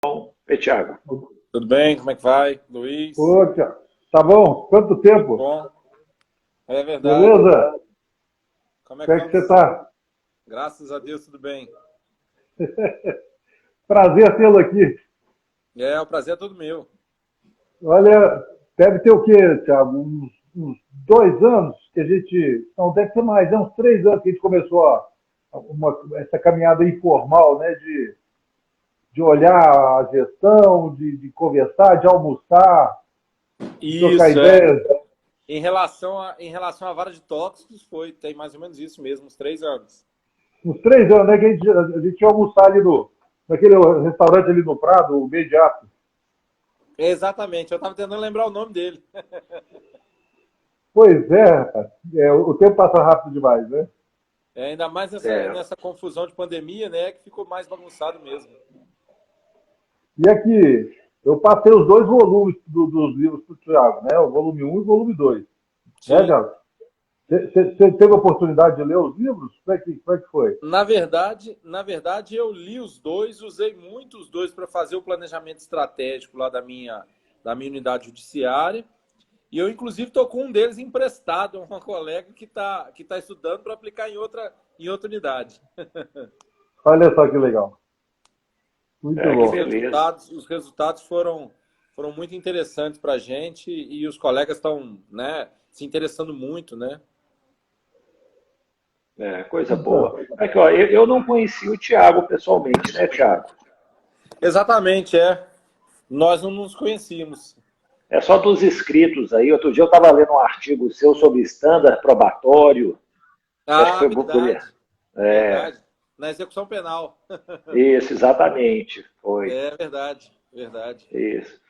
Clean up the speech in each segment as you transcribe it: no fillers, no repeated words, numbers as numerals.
Oi, Thiago. Tudo bem? Como é que vai, Luiz? Ô, Tiago, tá bom? Quanto Tudo tempo? bom? É verdade. Beleza? Como é que Como é que você vamos? tá? Graças a Deus, tudo bem. Prazer tê-lo aqui. O prazer é todo meu. Olha, deve ter o quê, Tiago? Uns 2 anos que a gente. Não, deve ter mais, uns 3 anos que a gente começou essa caminhada informal, né? De olhar a gestão, de conversar, de almoçar, de trocar Isso, é. ideias. Em relação à vara de tóxicos, tem mais ou menos isso mesmo, uns 3 anos. Uns 3 anos, né? Que a gente ia almoçar ali naquele restaurante ali no Prado, o Mediato. Exatamente, eu estava tentando lembrar o nome dele. Pois é, rapaz. O tempo passa rápido demais, né? Ainda mais nessa, É, nessa confusão de pandemia, né, que ficou mais bagunçado mesmo. E aqui, eu passei os 2 volumes dos livros para o Thiago, né? O volume 1 e o volume 2. Né, Sim. Thiago? Você teve a oportunidade de ler os livros? Como é que foi? Na verdade, eu li os dois, usei muito os dois para fazer o planejamento estratégico lá da minha unidade judiciária. E eu, inclusive, estou com um deles emprestado a uma colega que tá estudando para aplicar em outra unidade. Olha só que legal. Muito que Os bom. beleza. resultados, os resultados foram muito interessantes para a gente e os colegas estão, né, se interessando muito, né? Coisa Então, boa. Aqui, ó, eu não conheci o Thiago pessoalmente, né, Thiago? Exatamente, nós não nos conhecíamos. É só dos inscritos aí. Outro dia eu estava lendo um artigo seu sobre standard probatório. Acho que Ah, foi por verdade, é, verdade. Na execução penal. isso, exatamente. Foi É verdade, verdade. isso.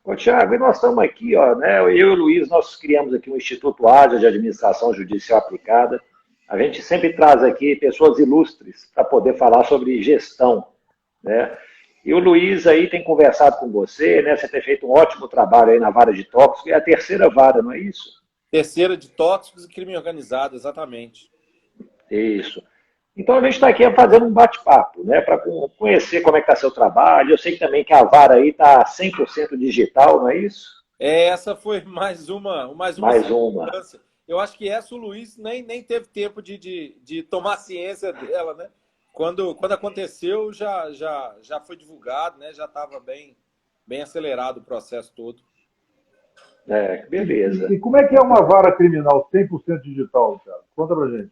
Ô, Thiago, e nós estamos aqui, ó, né? Eu e o Luiz, nós criamos aqui um Instituto Ágil de Administração Judicial Aplicada. A gente sempre traz aqui pessoas ilustres para poder falar sobre gestão, né? E o Luiz aí tem conversado com você, né? Você tem feito um ótimo trabalho aí na vara de tóxicos, é a terceira vara, não é isso? Terceira de tóxicos e crime organizado, exatamente. Isso. Então a gente está aqui fazendo um bate-papo, né? Para conhecer como é que está seu trabalho. Eu sei também que a vara aí está 100% digital, não é isso? Essa foi mais uma Mais uma. circunstância. Eu acho que essa o Luiz nem teve tempo de tomar ciência dela, né? Quando aconteceu, já foi divulgado, né? Já estava bem acelerado o processo todo. Beleza. e como é que é uma vara criminal 100% digital, Thiago? Conta pra gente.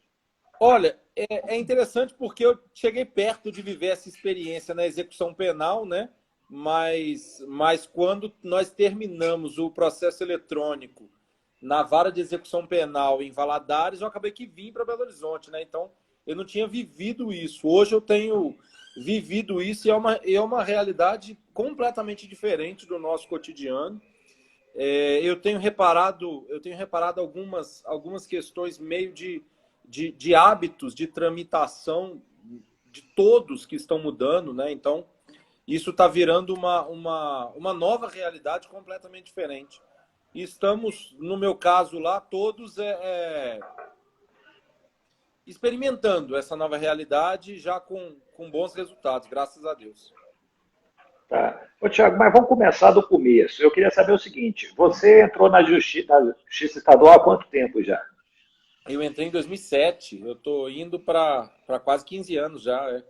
Olha, é interessante porque eu cheguei perto de viver essa experiência na execução penal, né? Mas quando nós terminamos o processo eletrônico na vara de execução penal em Valadares, eu acabei que vim para Belo Horizonte, né? Então, eu não tinha vivido isso. Hoje eu tenho vivido isso e é uma realidade completamente diferente do nosso cotidiano. Eu tenho reparado algumas questões meio de hábitos de tramitação de todos que estão mudando, né? Então, isso está virando uma nova realidade completamente diferente. E estamos, no meu caso lá, todos experimentando essa nova realidade já com bons resultados, graças a Deus. Tá. Ô, Thiago, mas vamos começar do começo. Eu queria saber o seguinte: você entrou na Justiça Estadual há quanto tempo já? Eu entrei em 2007, eu estou indo para quase 15 anos já.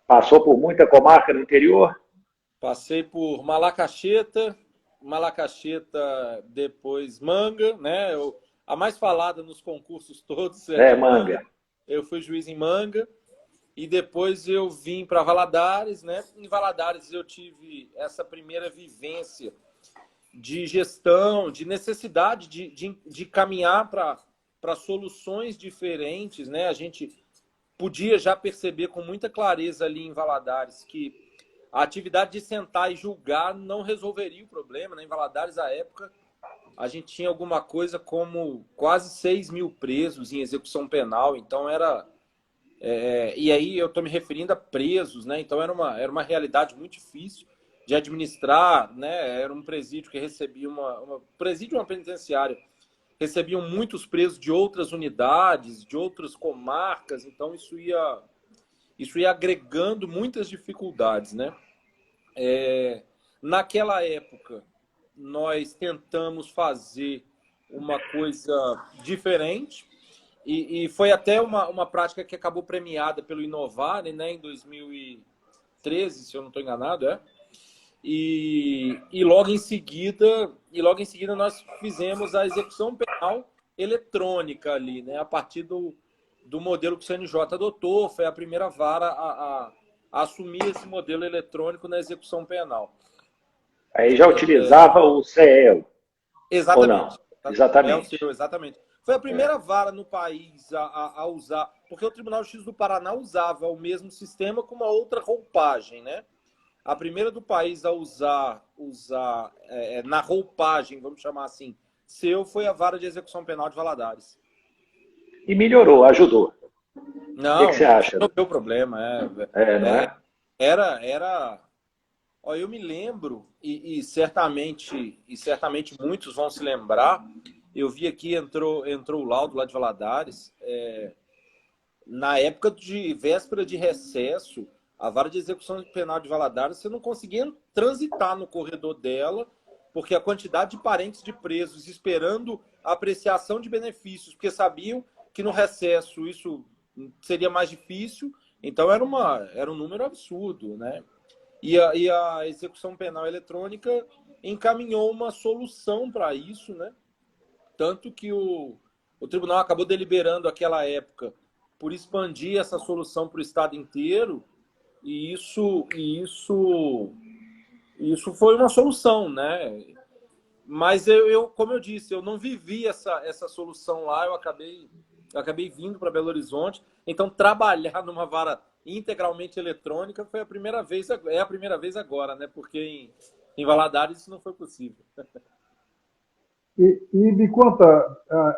Passou por muita comarca no interior? Passei por Malacacheta, depois Manga, né? A mais falada nos concursos todos é Manga. Manga. Eu fui juiz em Manga e depois eu vim para Valadares, né? Em Valadares eu tive essa primeira vivência de gestão, de necessidade de caminhar para soluções diferentes, né? A gente podia já perceber com muita clareza ali em Valadares que a atividade de sentar e julgar não resolveria o problema, né? Em Valadares, à época, a gente tinha alguma coisa como quase 6 mil presos em execução penal, então era... e aí eu estou me referindo a presos, né? Então era uma realidade muito difícil de administrar, né? Era um presídio que recebia presídio, uma penitenciária, recebiam muitos presos de outras unidades, de outras comarcas, então isso ia agregando muitas dificuldades, né? Naquela época, nós tentamos fazer uma coisa diferente e foi até uma prática que acabou premiada pelo Inovare, né, em 2013, se eu não estou enganado, E logo em seguida, nós fizemos a execução penal eletrônica ali, né? A partir do modelo que o CNJ adotou, foi a primeira vara a assumir esse modelo eletrônico na execução penal. Aí já utilizava o CEL, ou não? Exatamente. Exatamente. Exatamente. Foi a primeira vara no país a usar, porque o Tribunal de Justiça do Paraná usava o mesmo sistema com uma outra roupagem, né? A primeira do país a usar na roupagem, vamos chamar assim, foi a vara de execução penal de Valadares. E melhorou, ajudou. Não, O que você acha? não tem problema. Não é? Era. Ó, eu me lembro, e certamente muitos vão se lembrar, eu vi aqui, entrou o laudo lá de Valadares, na época de véspera de recesso, a vara de execução penal de Valadares, você não conseguia transitar no corredor dela, porque a quantidade de parentes de presos esperando a apreciação de benefícios, porque sabiam que no recesso isso seria mais difícil, então era um número absurdo, né? E a execução penal eletrônica encaminhou uma solução para isso, né? Tanto que o tribunal acabou deliberando naquela época por expandir essa solução para o estado inteiro, e isso foi uma solução, né? Mas como eu disse, eu não vivi essa solução lá, eu acabei vindo para Belo Horizonte, então trabalhar numa vara integralmente eletrônica é a primeira vez agora, né? Porque em Valadares isso não foi possível. E me conta,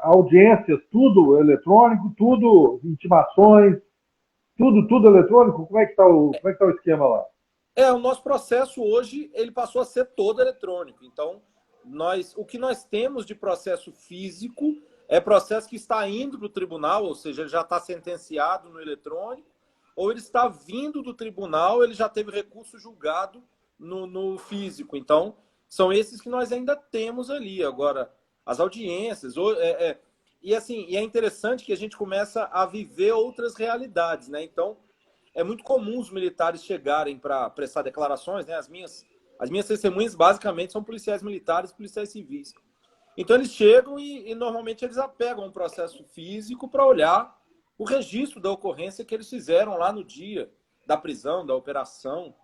audiências, tudo eletrônico, tudo, intimações, tudo eletrônico? Como é que está o esquema lá? O nosso processo hoje, ele passou a ser todo eletrônico. Então, o que nós temos de processo físico é processo que está indo para o tribunal, ou seja, ele já está sentenciado no eletrônico, ou ele está vindo do tribunal, ele já teve recurso julgado no físico. Então, são esses que nós ainda temos ali. Agora, as audiências... E é interessante que a gente começa a viver outras realidades, né? Então, é muito comum os militares chegarem para prestar declarações, né? As minhas testemunhas, basicamente, são policiais militares e policiais civis. Então, eles chegam e normalmente eles apegam um processo físico para olhar o registro da ocorrência que eles fizeram lá no dia da prisão, da operação.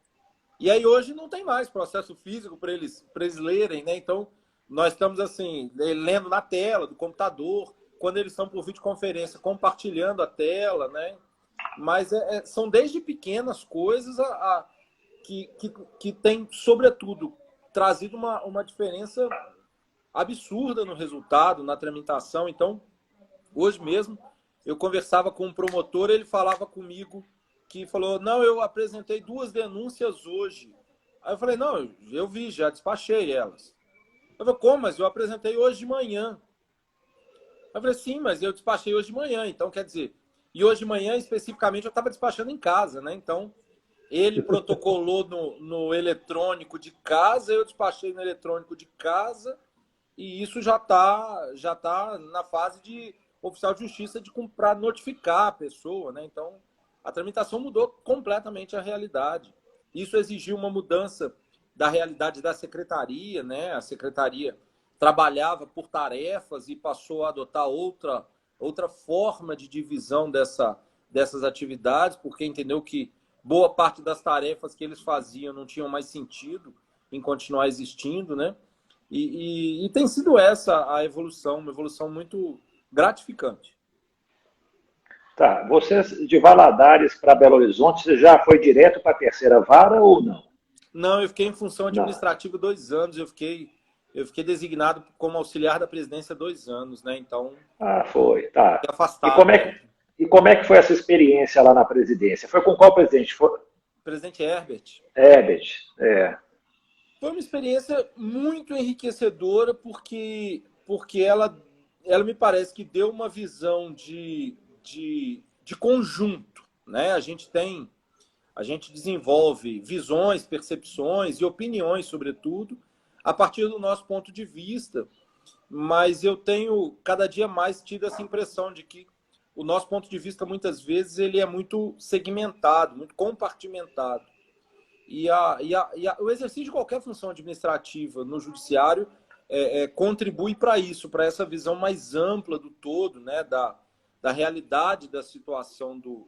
E aí, hoje, não tem mais processo físico para eles lerem, né? Então, nós estamos, assim, lendo na tela do computador, quando eles estão por videoconferência, compartilhando a tela, né? Mas são desde pequenas coisas que tem, sobretudo, trazido uma diferença absurda no resultado, na tramitação. Então, hoje mesmo, eu conversava com um promotor, ele falava comigo que falou, não, eu apresentei 2 denúncias hoje. Aí eu falei, não, eu vi, já despachei elas. Eu falei, como? Mas eu apresentei hoje de manhã. Eu falei, sim, mas eu despachei hoje de manhã. Então, quer dizer, e hoje de manhã, especificamente, eu estava despachando em casa, né? Então, ele protocolou no eletrônico de casa, eu despachei no eletrônico de casa, e isso já tá na fase de oficial de justiça para notificar a pessoa, né? Então, a tramitação mudou completamente a realidade. Isso exigiu uma mudança da realidade da secretaria, né? A secretaria trabalhava por tarefas e passou a adotar outra forma de divisão dessas atividades, porque entendeu que boa parte das tarefas que eles faziam não tinham mais sentido em continuar existindo, né? E tem sido essa a evolução, uma evolução muito gratificante. Tá, você de Valadares para Belo Horizonte, você já foi direto para a terceira vara ou não? Não, eu fiquei em função administrativa Não. 2 anos, eu fiquei designado como auxiliar da presidência 2 anos, né? Então, Foi, tá. fiquei afastado. E como é que foi essa experiência lá na presidência? Foi com qual presidente? Foi? Presidente Herbert. Herbert, Foi uma experiência muito enriquecedora, porque ela me parece que deu uma visão de conjunto, né? A gente tem A gente desenvolve visões, percepções e opiniões, sobretudo, a partir do nosso ponto de vista, mas eu tenho cada dia mais tido essa impressão de que o nosso ponto de vista, muitas vezes, ele é muito segmentado, muito compartimentado. O exercício de qualquer função administrativa no judiciário contribui para isso, para essa visão mais ampla do todo, né, da realidade da situação do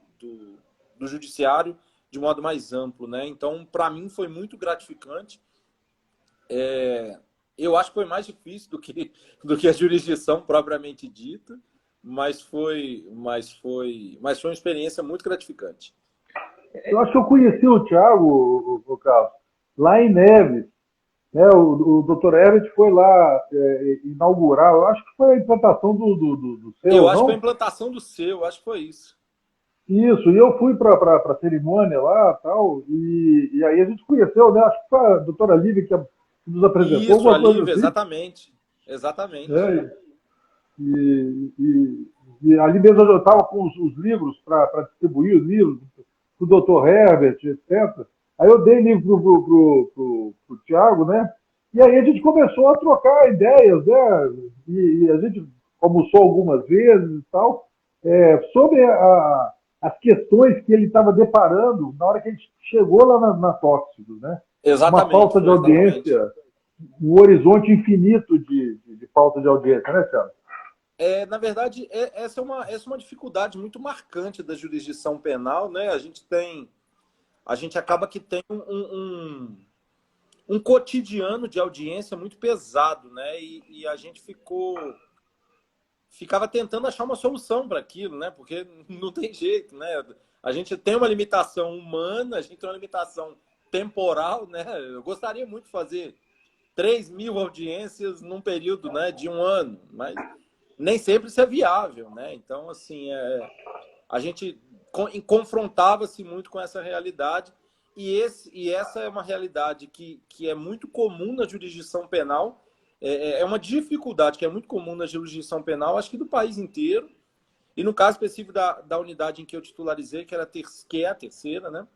judiciário de modo mais amplo, né? Então, para mim, foi muito gratificante. Eu acho que foi mais difícil do que a jurisdição propriamente dita, mas foi uma experiência muito gratificante. Eu acho que eu conheci o Thiago, o Carlos, lá em Neves. Né? O Dr. Herbert foi lá inaugurar, eu acho que foi a implantação do seu, eu acho não? que foi a implantação do seu, acho que foi isso. Isso, e eu fui para a cerimônia lá tal, e aí a gente conheceu, né? Acho que foi a doutora Lívia que nos apresentou. Isso, a Lívia, assim. Exatamente. E ali mesmo eu estava com os livros para distribuir os livros do Dr. Herbert, etc. Aí eu dei livro pro Thiago, né? E aí a gente começou a trocar ideias, né? E a gente almoçou algumas vezes e tal, sobre as questões que ele estava deparando na hora que a gente chegou lá na Tóxicos, né? Exatamente. Uma falta de audiência, um horizonte infinito de falta de audiência, né, Thiago? Na verdade, essa é uma dificuldade muito marcante da jurisdição penal, né? A gente acaba que tem um cotidiano de audiência muito pesado, né? E a gente ficava tentando achar uma solução para aquilo, né? Porque não tem jeito, né? A gente tem uma limitação humana, a gente tem uma limitação temporal, né? Eu gostaria muito de fazer 3.000 audiências num período, né, de um ano, mas nem sempre isso é viável, né? Então, assim, a gente confrontava-se muito com essa realidade e essa é uma realidade que é muito comum na jurisdição penal, é uma dificuldade que é muito comum na jurisdição penal, acho que do país inteiro, e no caso específico da unidade em que eu titularizei, que é a terceira, né?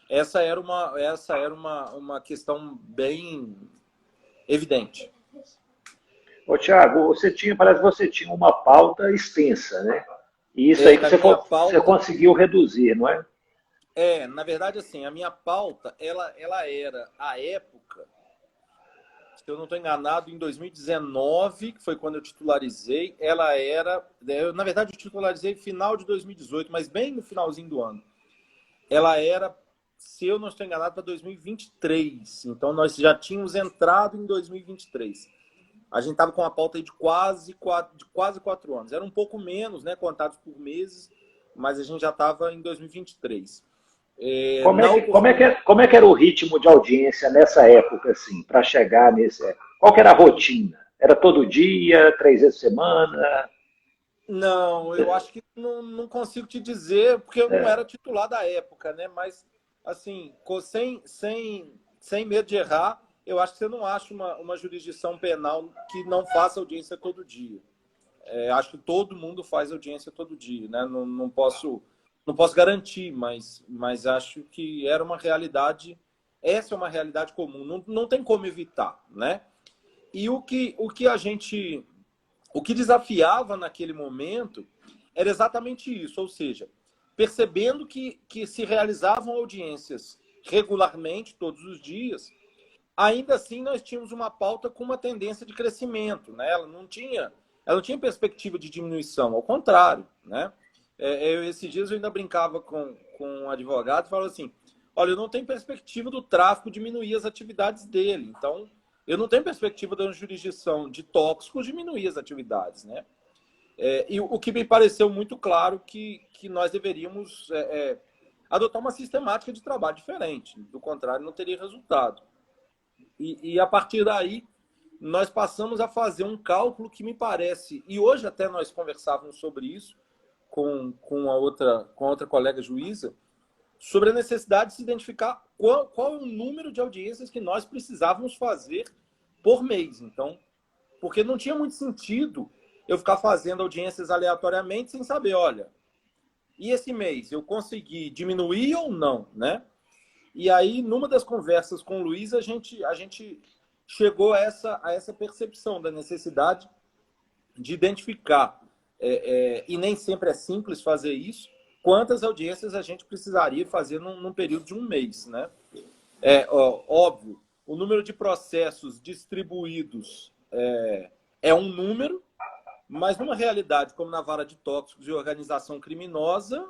Essa era uma questão bem evidente. Ô, Thiago, parece que você tinha uma pauta extensa, né? E isso aí que você conseguiu reduzir, não é? Na verdade, assim, a minha pauta, ela era, à época, se eu não estou enganado, em 2019, que foi quando eu titularizei, na verdade, eu titularizei final de 2018, mas bem no finalzinho do ano. Ela era, se eu não estou enganado, para 2023. Então, nós já tínhamos entrado em 2023. A gente estava com uma pauta aí de quase 4 anos. Era um pouco menos, né, contados por meses, mas a gente já estava em 2023. Como é que era o ritmo de audiência nessa época, assim, para chegar nesse... Qual que era a rotina? Era todo dia, 3 vezes por semana? Não, eu acho que não consigo te dizer, porque eu não era titular da época, né? Mas, assim, sem medo de errar, eu acho que você não acha uma jurisdição penal que não faça audiência todo dia. Acho que todo mundo faz audiência todo dia, né? Não posso garantir, mas acho que era uma realidade, essa é uma realidade comum, não tem como evitar, né? E o que desafiava naquele momento era exatamente isso, ou seja, percebendo que se realizavam audiências regularmente, todos os dias, ainda assim nós tínhamos uma pauta com uma tendência de crescimento, né? Ela não tinha perspectiva de diminuição, ao contrário, né? Esses dias eu ainda brincava com um advogado e falava assim, olha, eu não tenho perspectiva do tráfico diminuir as atividades dele, então eu não tenho perspectiva da jurisdição de tóxicos diminuir as atividades, né? E o que me pareceu muito claro que nós deveríamos adotar uma sistemática de trabalho diferente, do contrário não teria resultado. E a partir daí, nós passamos a fazer um cálculo que me parece, e hoje até nós conversávamos sobre isso com a outra colega juíza, sobre a necessidade de se identificar qual é o número de audiências que nós precisávamos fazer por mês. Então, porque não tinha muito sentido eu ficar fazendo audiências aleatoriamente sem saber, olha, E esse mês, eu consegui diminuir ou não, né? E aí, numa das conversas com o Luiz, a gente chegou a essa percepção da necessidade de identificar, e nem sempre é simples fazer isso, quantas audiências a gente precisaria fazer num período de um mês, né? Óbvio, o número de processos distribuídos é um número, mas numa realidade como na vara de tóxicos e organização criminosa,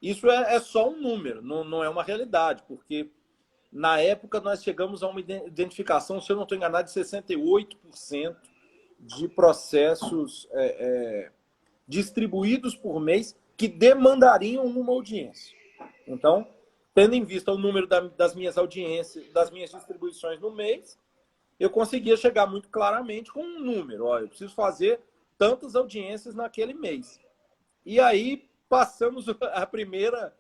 isso é só um número, não é uma realidade, porque na época nós chegamos a uma identificação, se eu não estou enganado, de 68% de processos distribuídos por mês que demandariam uma audiência. Então, tendo em vista o número das minhas audiências, das minhas distribuições no mês, eu conseguia chegar muito claramente com um número. Eu preciso fazer tantas audiências naquele mês. E aí passamos a primeira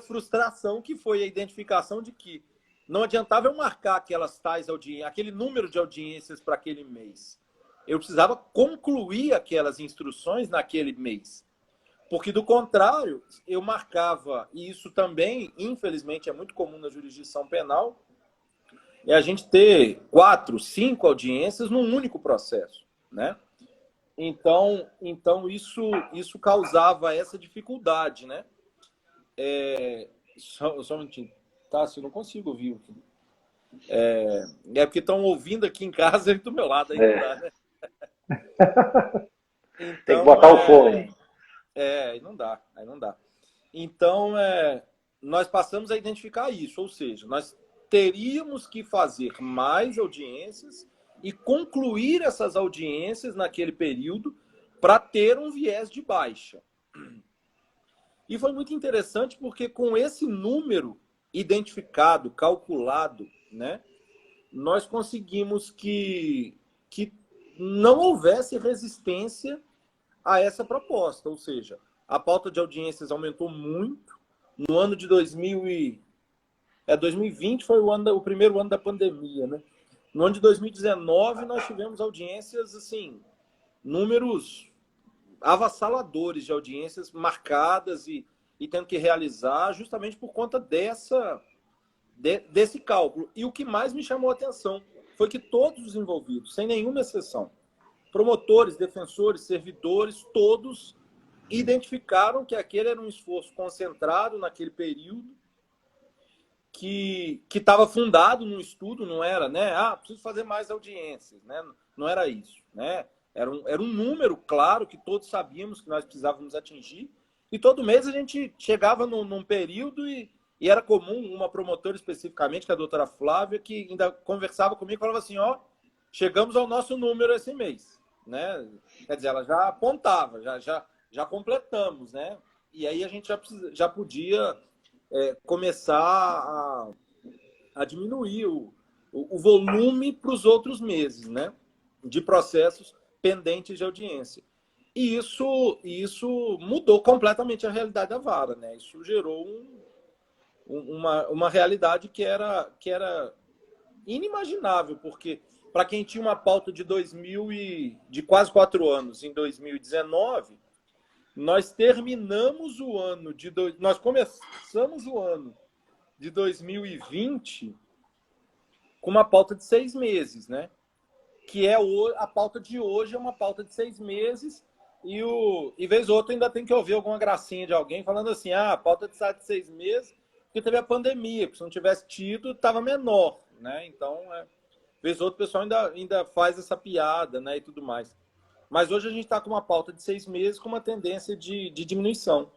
frustração, que foi a identificação de que não adiantava eu marcar aquelas tais audiências, aquele número de audiências para aquele mês. Eu precisava concluir aquelas instruções naquele mês. Porque, do contrário, eu marcava, e isso também, infelizmente, é muito comum na jurisdição penal, é a gente ter 4, 5 audiências num único processo, né? Então isso causava essa dificuldade, né? Só um minutinho. Tá, se eu não consigo ouvir. Porque estão ouvindo aqui em casa e do meu lado. Aí não dá, né? Então, tem que botar o fone. Aí não dá. Então, nós passamos a identificar isso, ou seja, nós teríamos que fazer mais audiências e concluir essas audiências naquele período para ter um viés de baixa. E foi muito interessante porque com esse número identificado, calculado, né, nós conseguimos que não houvesse resistência a essa proposta. Ou seja, a pauta de audiências aumentou muito. No ano de 2020 foi o primeiro ano da pandemia, né? No ano de 2019, nós tivemos audiências, assim, números avassaladores de audiências marcadas e tendo que realizar justamente por conta desse cálculo. E o que mais me chamou a atenção foi que todos os envolvidos, sem nenhuma exceção, promotores, defensores, servidores, todos identificaram que aquele era um esforço concentrado naquele período, que estava fundado num estudo, não era, né? Preciso fazer mais audiências, né? Não era isso, né? Era um número claro que todos sabíamos que nós precisávamos atingir, e todo mês a gente chegava num período e era comum uma promotora especificamente, que é a doutora Flávia, que ainda conversava comigo e falava assim, chegamos ao nosso número esse mês, né? Quer dizer, ela já apontava, já completamos, né? E aí a gente já podia começar a diminuir o volume para os outros meses, né? De processos pendentes de audiência. E isso mudou completamente a realidade da vara, né? Isso gerou uma realidade que era inimaginável, porque para quem tinha uma pauta de quase 4 anos em 2019, nós terminamos o ano nós começamos o ano de 2020 com uma pauta de 6 meses, né? Que a pauta de hoje é uma pauta de 6 meses e vez ou outra ainda tem que ouvir alguma gracinha de alguém falando assim, a pauta de 6 meses porque teve a pandemia, porque se não tivesse tido, estava menor, né? Então, vez ou outra o pessoal ainda faz essa piada, né, e tudo mais. Mas hoje a gente está com uma pauta de 6 meses com uma tendência de diminuição.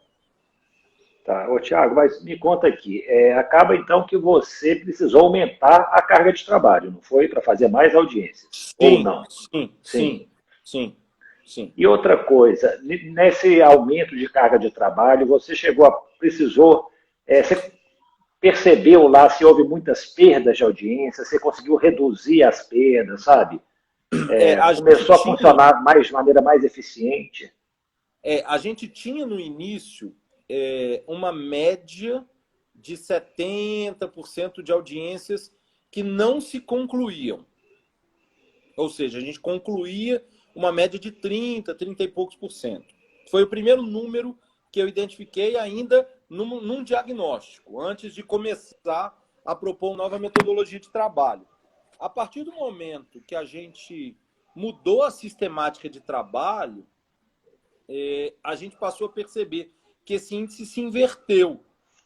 Tá, Tiago, mas me conta aqui, acaba então que você precisou aumentar a carga de trabalho, não foi? Para fazer mais audiências, ou não? Sim. E outra coisa, nesse aumento de carga de trabalho, você precisou, você percebeu lá se houve muitas perdas de audiência, você conseguiu reduzir as perdas, sabe? Começou a funcionar de maneira mais eficiente? A gente tinha no início uma média de 70% de audiências que não se concluíam. Ou seja, a gente concluía uma média de 30 e poucos por cento. Foi o primeiro número que eu identifiquei ainda num diagnóstico, antes de começar a propor uma nova metodologia de trabalho. A partir do momento que a gente mudou a sistemática de trabalho, a gente passou a perceber que esse índice se inverteu.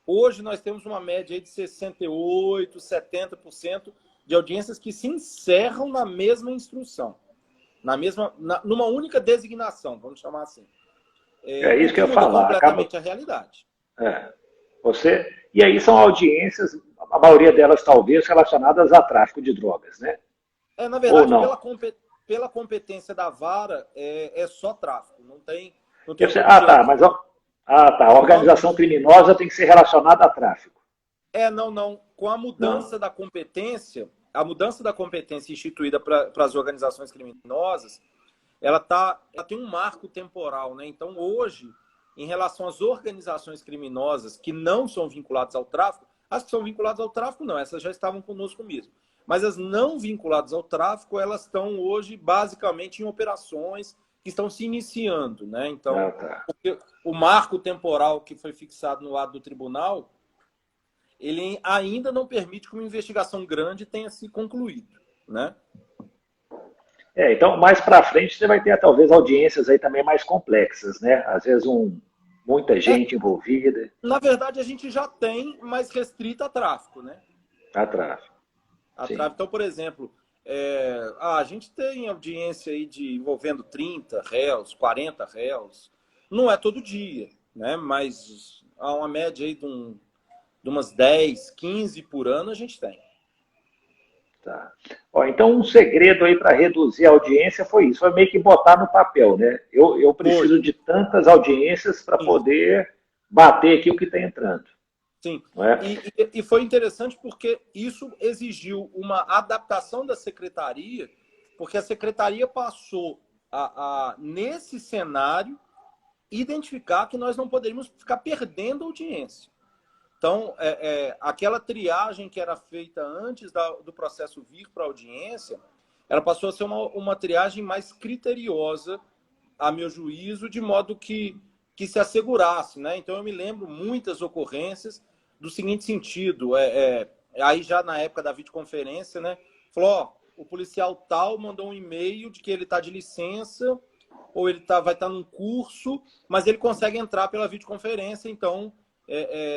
Hoje nós temos uma média aí de 68%, 70% de audiências que se encerram na mesma instrução, numa única designação, vamos chamar assim. É isso que eu ia falar. Completamente a realidade. E aí são audiências, a maioria delas talvez relacionadas a tráfico de drogas, né? Na verdade, pela competência da vara, é só tráfico. Não tem a organização criminosa tem que ser relacionada a tráfico. Não. Com a mudança da competência, instituída para as organizações criminosas, ela tem um marco temporal, né? Então, hoje, em relação às organizações criminosas que não são vinculadas ao tráfico, as que são vinculadas ao tráfico, não, essas já estavam conosco mesmo. Mas as não vinculadas ao tráfico, elas estão hoje, basicamente, em operações que estão se iniciando, né? Então, o marco temporal que foi fixado no ato do tribunal, ele ainda não permite que uma investigação grande tenha se concluído, né? Então, mais para frente, você vai ter, talvez, audiências aí também mais complexas, né? Às vezes, muita gente envolvida. Na verdade, a gente já tem, mas restrita a tráfico, né? A tráfico. Então, por exemplo, a gente tem audiência aí envolvendo 30 réus, 40 réus. Não é todo dia, né? Mas há uma média aí de umas 10, 15 por ano a gente tem. Tá. Então, um segredo aí para reduzir a audiência foi isso, foi meio que botar no papel, né? Eu preciso de tantas audiências para poder bater aqui o que está entrando. Sim, e foi interessante porque isso exigiu uma adaptação da secretaria, porque a secretaria passou nesse cenário, identificar que nós não poderíamos ficar perdendo audiência. Então, aquela triagem que era feita antes do processo vir para a audiência, ela passou a ser uma triagem mais criteriosa, a meu juízo, de modo que se assegurasse, né? Então, eu me lembro muitas ocorrências do seguinte sentido, aí já na época da videoconferência, né? Falou, o policial tal mandou um e-mail de que ele está de licença, ou ele vai estar num curso, mas ele consegue entrar pela videoconferência, então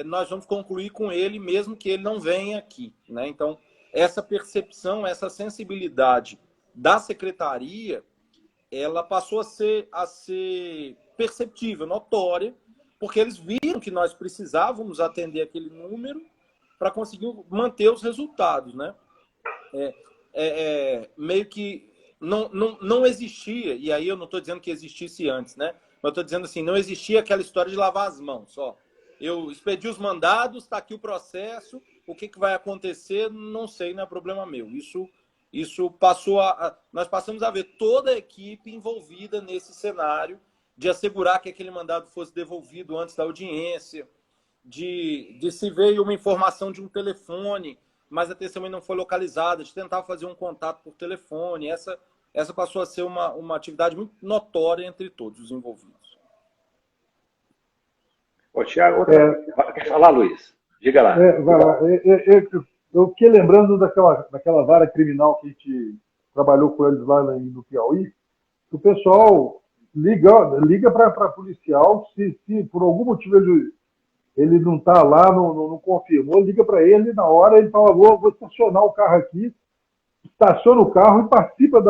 nós vamos concluir com ele, mesmo que ele não venha aqui, né? Então, essa percepção, essa sensibilidade da secretaria, ela passou a ser perceptível, notória, porque eles viram que nós precisávamos atender aquele número para conseguir manter os resultados, né? Meio que não existia, e aí eu não estou dizendo que existisse antes, né? Mas eu estou dizendo assim, não existia aquela história de lavar as mãos, só. Eu expedi os mandados, está aqui o processo, o que vai acontecer, não sei, não é problema meu. Isso passou nós passamos a ver toda a equipe envolvida nesse cenário, de assegurar que aquele mandado fosse devolvido antes da audiência, de se ver uma informação de um telefone, mas a testemunha não foi localizada, de tentar fazer um contato por telefone. Essa passou a ser uma atividade muito notória entre todos os envolvidos. Tiago, quer falar, Luiz? Diga lá. Eu fiquei lembrando daquela vara criminal que a gente trabalhou com eles lá no Piauí, que o pessoal liga para policial, se por algum motivo ele não está lá, não confirmou, liga para ele, na hora ele fala, vou estacionar o carro aqui, estaciona o carro e participa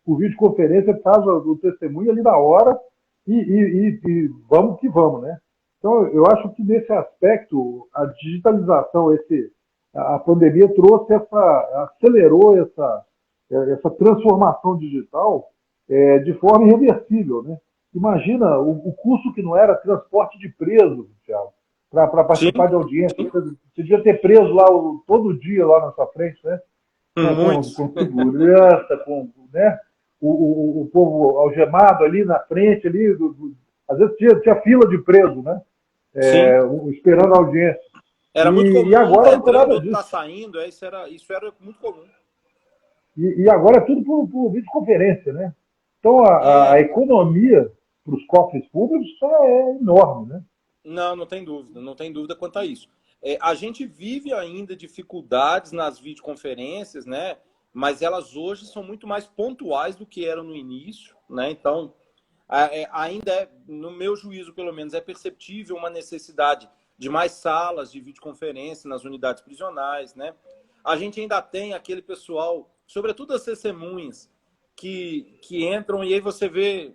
por videoconferência, faz o testemunho ali na hora e vamos que vamos, né? Então, eu acho que nesse aspecto, a digitalização, a pandemia acelerou essa transformação digital de forma irreversível, né? Imagina o custo que não era transporte de preso, Thiago, para participar de audiência. Você devia ter preso lá todo dia lá na sua frente, né? Com segurança, né? O povo algemado ali na frente, ali, às vezes tinha fila de preso, né? Esperando a audiência. Era muito comum, e agora não tem nada disso. Tá saindo, isso era muito comum. E agora é tudo por videoconferência, né? Então a economia os cofres públicos, isso é enorme, né? Não, não tem dúvida quanto a isso. A gente vive ainda dificuldades nas videoconferências, né? Mas elas hoje são muito mais pontuais do que eram no início, né? Então, ainda no meu juízo, pelo menos, é perceptível uma necessidade de mais salas de videoconferência nas unidades prisionais, né? A gente ainda tem aquele pessoal, sobretudo as testemunhas, que entram e aí você vê,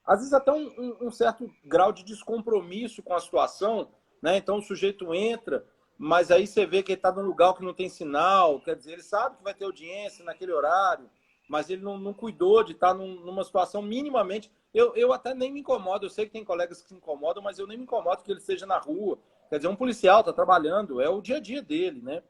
às vezes até um certo grau de descompromisso com a situação, né? Então o sujeito entra, mas aí você vê que ele está num lugar que não tem sinal, quer dizer, ele sabe que vai ter audiência naquele horário, mas ele não cuidou de estar numa situação minimamente. Eu até nem me incomodo, eu sei que tem colegas que se incomodam, mas eu nem me incomodo que ele esteja na rua. Quer dizer, um policial está trabalhando, é o dia a dia dele, né?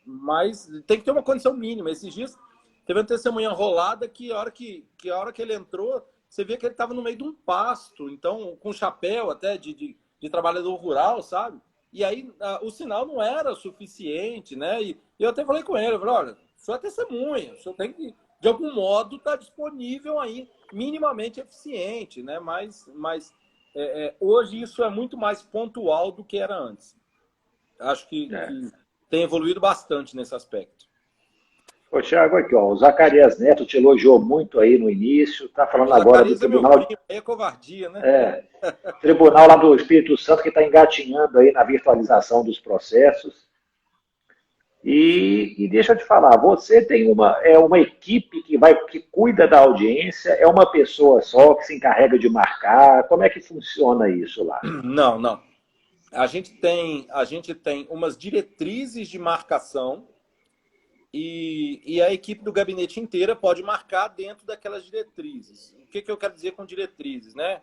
Mas tem que ter uma condição mínima. Esses dias teve uma testemunha rolada que a hora que ele entrou, você vê que ele estava no meio de um pasto, então com chapéu até de trabalhador rural, sabe? E aí o sinal não era suficiente, né? E eu até falei com ele, eu falei, olha, o senhor é testemunha, o senhor tem que, de algum modo, estar disponível aí, minimamente eficiente, né? Mas hoje isso é muito mais pontual do que era antes. Acho que tem evoluído bastante nesse aspecto. Ô, Thiago, aqui, ó, o Zacarias Neto te elogiou muito aí no início, está falando agora do Tribunal... Meu primo, é covardia, né? Tribunal lá do Espírito Santo que está engatinhando aí na virtualização dos processos. E deixa eu te falar, você tem uma equipe que cuida da audiência, é uma pessoa só que se encarrega de marcar, como é que funciona isso lá? Não. A gente tem umas diretrizes de marcação e a equipe do gabinete inteira pode marcar dentro daquelas diretrizes. O que eu quero dizer com diretrizes, né?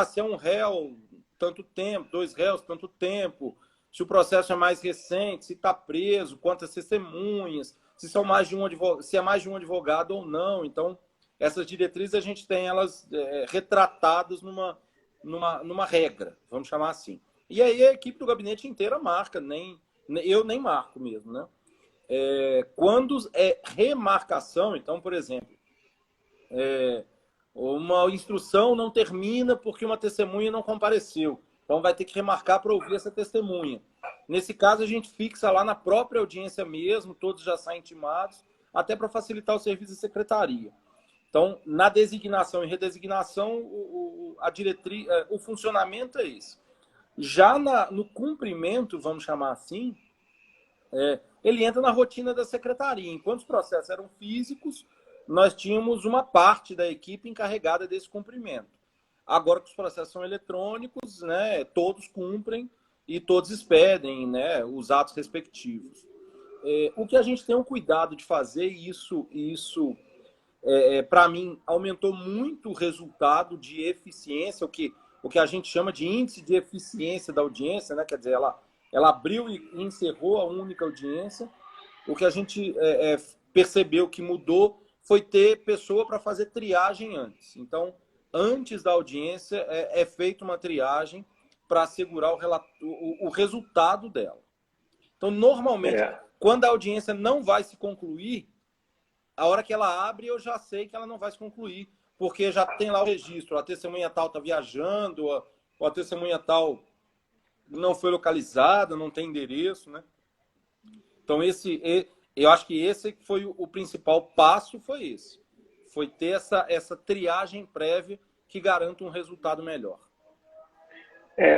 Se é um réu, tanto tempo, 2 réus, tanto tempo, se o processo é mais recente, se está preso, quantas testemunhas, se é mais de um advogado ou não. Então, essas diretrizes a gente tem elas retratadas numa regra, vamos chamar assim. E aí a equipe do gabinete inteira marca, eu nem marco mesmo, né? Quando é remarcação, então, por exemplo, uma instrução não termina porque uma testemunha não compareceu. Então vai ter que remarcar para ouvir essa testemunha. Nesse caso, a gente fixa lá na própria audiência mesmo, todos já saem intimados, até para facilitar o serviço da secretaria. Então, na designação e redesignação, o funcionamento é esse. Já no cumprimento, vamos chamar assim, ele entra na rotina da secretaria. Enquanto os processos eram físicos, nós tínhamos uma parte da equipe encarregada desse cumprimento. Agora que os processos são eletrônicos, né, todos cumprem e todos expedem, né, os atos respectivos. O que a gente tem o cuidado de fazer, isso para mim, aumentou muito o resultado de eficiência, o que a gente chama de índice de eficiência da audiência, né? Quer dizer, ela abriu e encerrou a única audiência. O que a gente percebeu que mudou foi ter pessoa para fazer triagem antes. Então, antes da audiência, é feita uma triagem para assegurar o resultado dela. Então, normalmente, quando a audiência não vai se concluir, a hora que ela abre, eu já sei que ela não vai se concluir, porque já tem lá o registro. A testemunha tal está viajando, ou a testemunha tal não foi localizada, não tem endereço, né? Então, eu acho que esse foi o principal passo, foi esse. Foi ter essa triagem prévia que garanta um resultado melhor.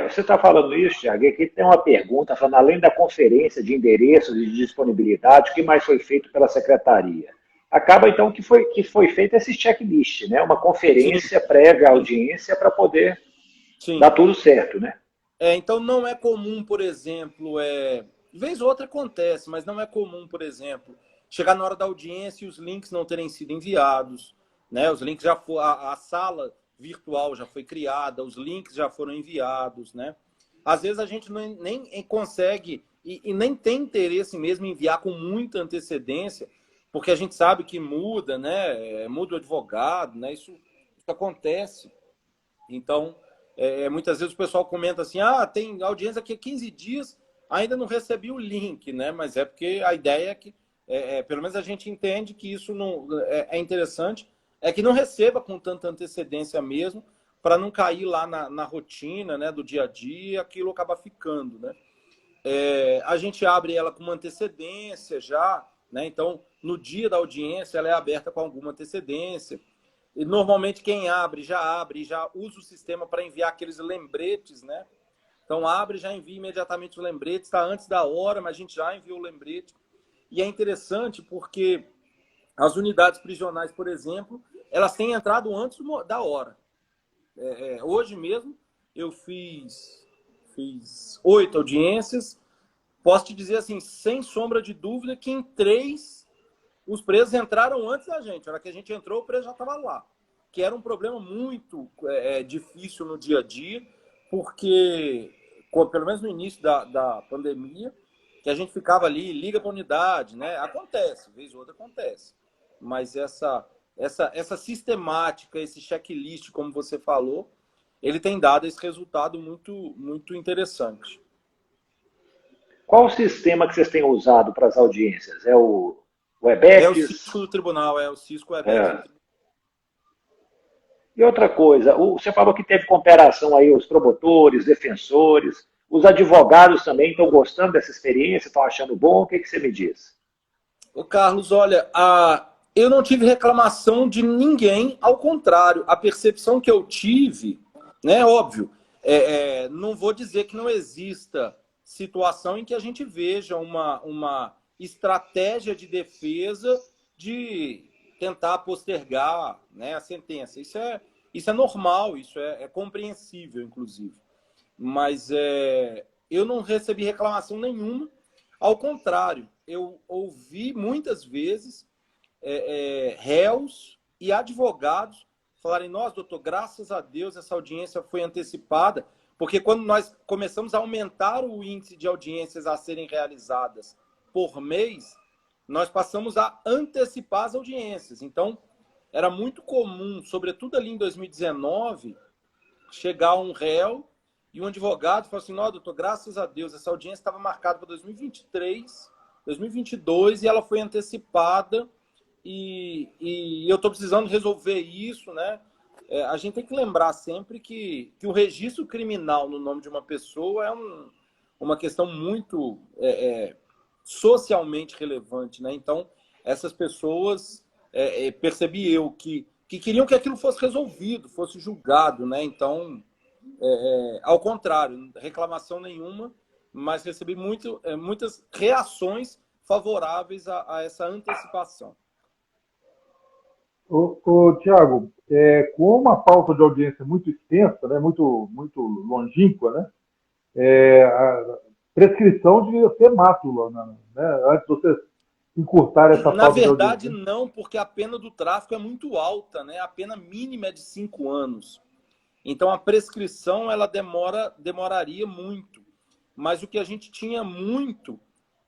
Você está falando isso, Thiago, e aqui tem uma pergunta, falando, além da conferência de endereços e de disponibilidade, o que mais foi feito pela secretaria? Acaba, então, que foi feito esse checklist, né? Uma conferência prévia à audiência para poder dar tudo certo, né? Então, não é comum, por exemplo, vez ou outra acontece, mas não é comum, por exemplo, chegar na hora da audiência e os links não terem sido enviados, né? Os links já foram, a sala virtual já foi criada, os links já foram enviados, né? Às vezes a gente nem consegue e nem tem interesse mesmo em enviar com muita antecedência, porque a gente sabe que muda, né? Muda o advogado, né? Isso acontece. Então, muitas vezes o pessoal comenta assim, tem audiência aqui há 15 dias, ainda não recebi o link, né? Mas é porque a ideia é que, pelo menos a gente entende que isso não é interessante, é que não receba com tanta antecedência mesmo, para não cair lá na rotina, né, do dia a dia, aquilo acaba ficando, né? A gente abre ela com uma antecedência já, né? Então, no dia da audiência, ela é aberta com alguma antecedência. E normalmente quem abre, já usa o sistema para enviar aqueles lembretes, né? Então, abre, já envia imediatamente os lembretes, está antes da hora, mas a gente já enviou o lembrete. E é interessante porque as unidades prisionais, por exemplo, elas têm entrado antes da hora. Hoje mesmo eu fiz 8 audiências. Posso te dizer assim, sem sombra de dúvida, que em 3 os presos entraram antes da gente. Na hora que a gente entrou, o preso já estava lá. Que era um problema muito difícil no dia a dia, porque, pelo menos no início da pandemia, que a gente ficava ali, liga para a unidade, né? Acontece, vez ou outra acontece. Mas essa sistemática, esse checklist, como você falou, ele tem dado esse resultado muito, muito interessante. Qual o sistema que vocês têm usado para as audiências? É o Webex? É o Cisco do tribunal, o Cisco Webex. E outra coisa, você falou que teve cooperação aí, os promotores, defensores, os advogados também estão gostando dessa experiência, estão achando bom? O que você me diz? Ô Carlos, olha, eu não tive reclamação de ninguém, ao contrário, a percepção que eu tive, né, óbvio, não vou dizer que não exista situação em que a gente veja uma estratégia de defesa de tentar postergar, né, a sentença. Isso é normal, isso é compreensível, inclusive. Mas eu não recebi reclamação nenhuma. Ao contrário, eu ouvi muitas vezes réus e advogados falarem: nossa, doutor, graças a Deus essa audiência foi antecipada, porque quando nós começamos a aumentar o índice de audiências a serem realizadas por mês, nós passamos a antecipar as audiências. Então, era muito comum, sobretudo ali em 2019, chegar um réu e um advogado falar assim: não, doutor, graças a Deus, essa audiência estava marcada para 2023, 2022, e ela foi antecipada, e eu estou precisando resolver isso, né? A gente tem que lembrar sempre que o registro criminal no nome de uma pessoa é uma questão muito socialmente relevante, né? Então, essas pessoas, percebi eu, que queriam que aquilo fosse resolvido, fosse julgado, né? Então, ao contrário, reclamação nenhuma, mas recebi muitas reações favoráveis a essa antecipação. Tiago, com uma pauta de audiência muito extensa, né, muito longínqua, né, a prescrição devia ser mátula, né, antes de você encurtar essa pauta de audiência. Na verdade, não, porque a pena do tráfico é muito alta, né? A pena mínima é de 5 anos. Então, a prescrição ela demoraria muito. Mas o que a gente tinha muito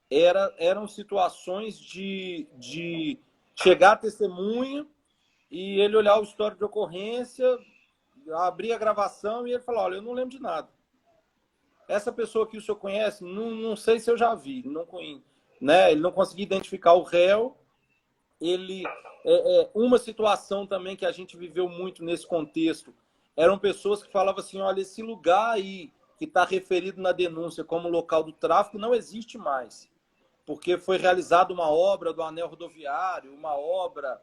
eram situações de chegar a testemunha e ele olhar o histórico de ocorrência, abrir a gravação e ele falar: olha, eu não lembro de nada. Essa pessoa que o senhor conhece, não sei se eu já vi, não conheço, né? Ele não conseguia identificar o réu. Uma situação também que a gente viveu muito nesse contexto eram pessoas que falavam assim: olha, esse lugar aí que está referido na denúncia como local do tráfico não existe mais, porque foi realizada uma obra do anel rodoviário, uma obra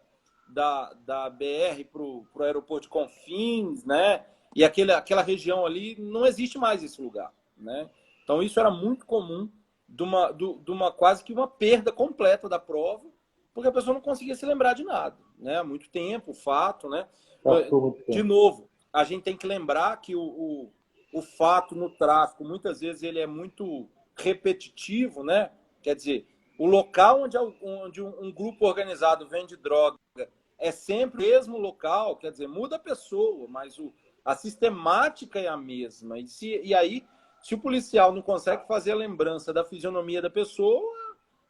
da BR para o aeroporto de Confins, né? E aquela região ali não existe mais esse lugar, né? Então isso era muito comum, de uma quase que uma perda completa da prova, porque a pessoa não conseguia se lembrar de nada, né? Há muito tempo, o fato, né? De novo, a gente tem que lembrar que o fato no tráfico, muitas vezes, ele é muito repetitivo, né? Quer dizer, o local onde um grupo organizado vende droga é sempre o mesmo local, quer dizer, muda a pessoa, mas a sistemática é a mesma. E aí, se o policial não consegue fazer a lembrança da fisionomia da pessoa,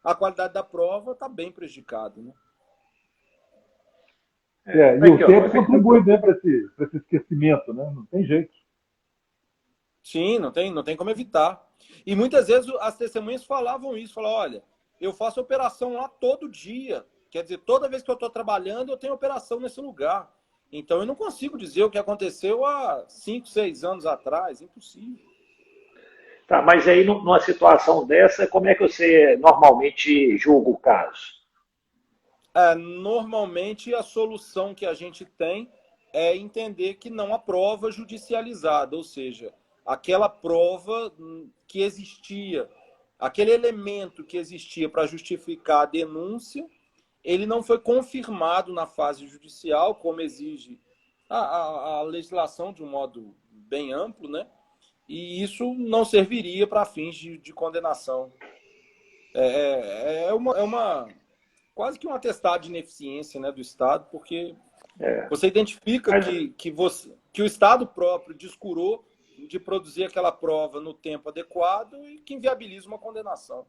a qualidade da prova está bem prejudicada, né? E o tempo contribui, né, para esse esquecimento, né? Não tem jeito. Sim, não tem como evitar. E muitas vezes as testemunhas falavam isso, falavam: olha, eu faço operação lá todo dia, Quer dizer, toda vez que eu estou trabalhando, eu tenho operação nesse lugar. Então, eu não consigo dizer o que aconteceu há 5, 6 anos atrás. Impossível. Tá, mas aí, numa situação dessa, como é que você normalmente julga o caso? Normalmente, a solução que a gente tem é entender que não há prova judicializada, ou seja, aquela prova que existia, aquele elemento que existia para justificar a denúncia, ele não foi confirmado na fase judicial, como exige a legislação de um modo bem amplo, né? E isso não serviria para fins de condenação. É uma quase que um atestado de ineficiência, né, do Estado, porque É, você identifica mas, que o Estado próprio descurou de produzir aquela prova no tempo adequado e que inviabiliza uma condenação.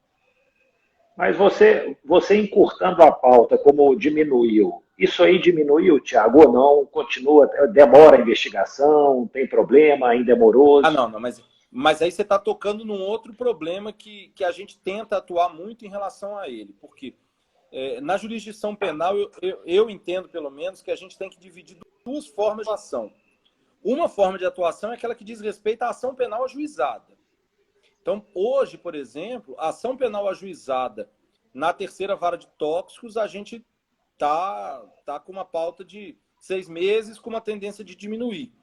mas você encurtando a pauta, como diminuiu, isso aí diminuiu, Tiago, ou não? Continua, demora a investigação, tem problema, ainda é moroso? Não, mas aí você está tocando num outro problema que a gente tenta atuar muito em relação a ele. Porque na jurisdição penal, eu entendo, pelo menos, que a gente tem que dividir duas formas de ação. Uma forma de atuação é aquela que diz respeito à ação penal ajuizada. Então, hoje, por exemplo, a ação penal ajuizada na terceira vara de tóxicos, a gente tá com uma pauta de 6 meses com uma tendência de diminuir.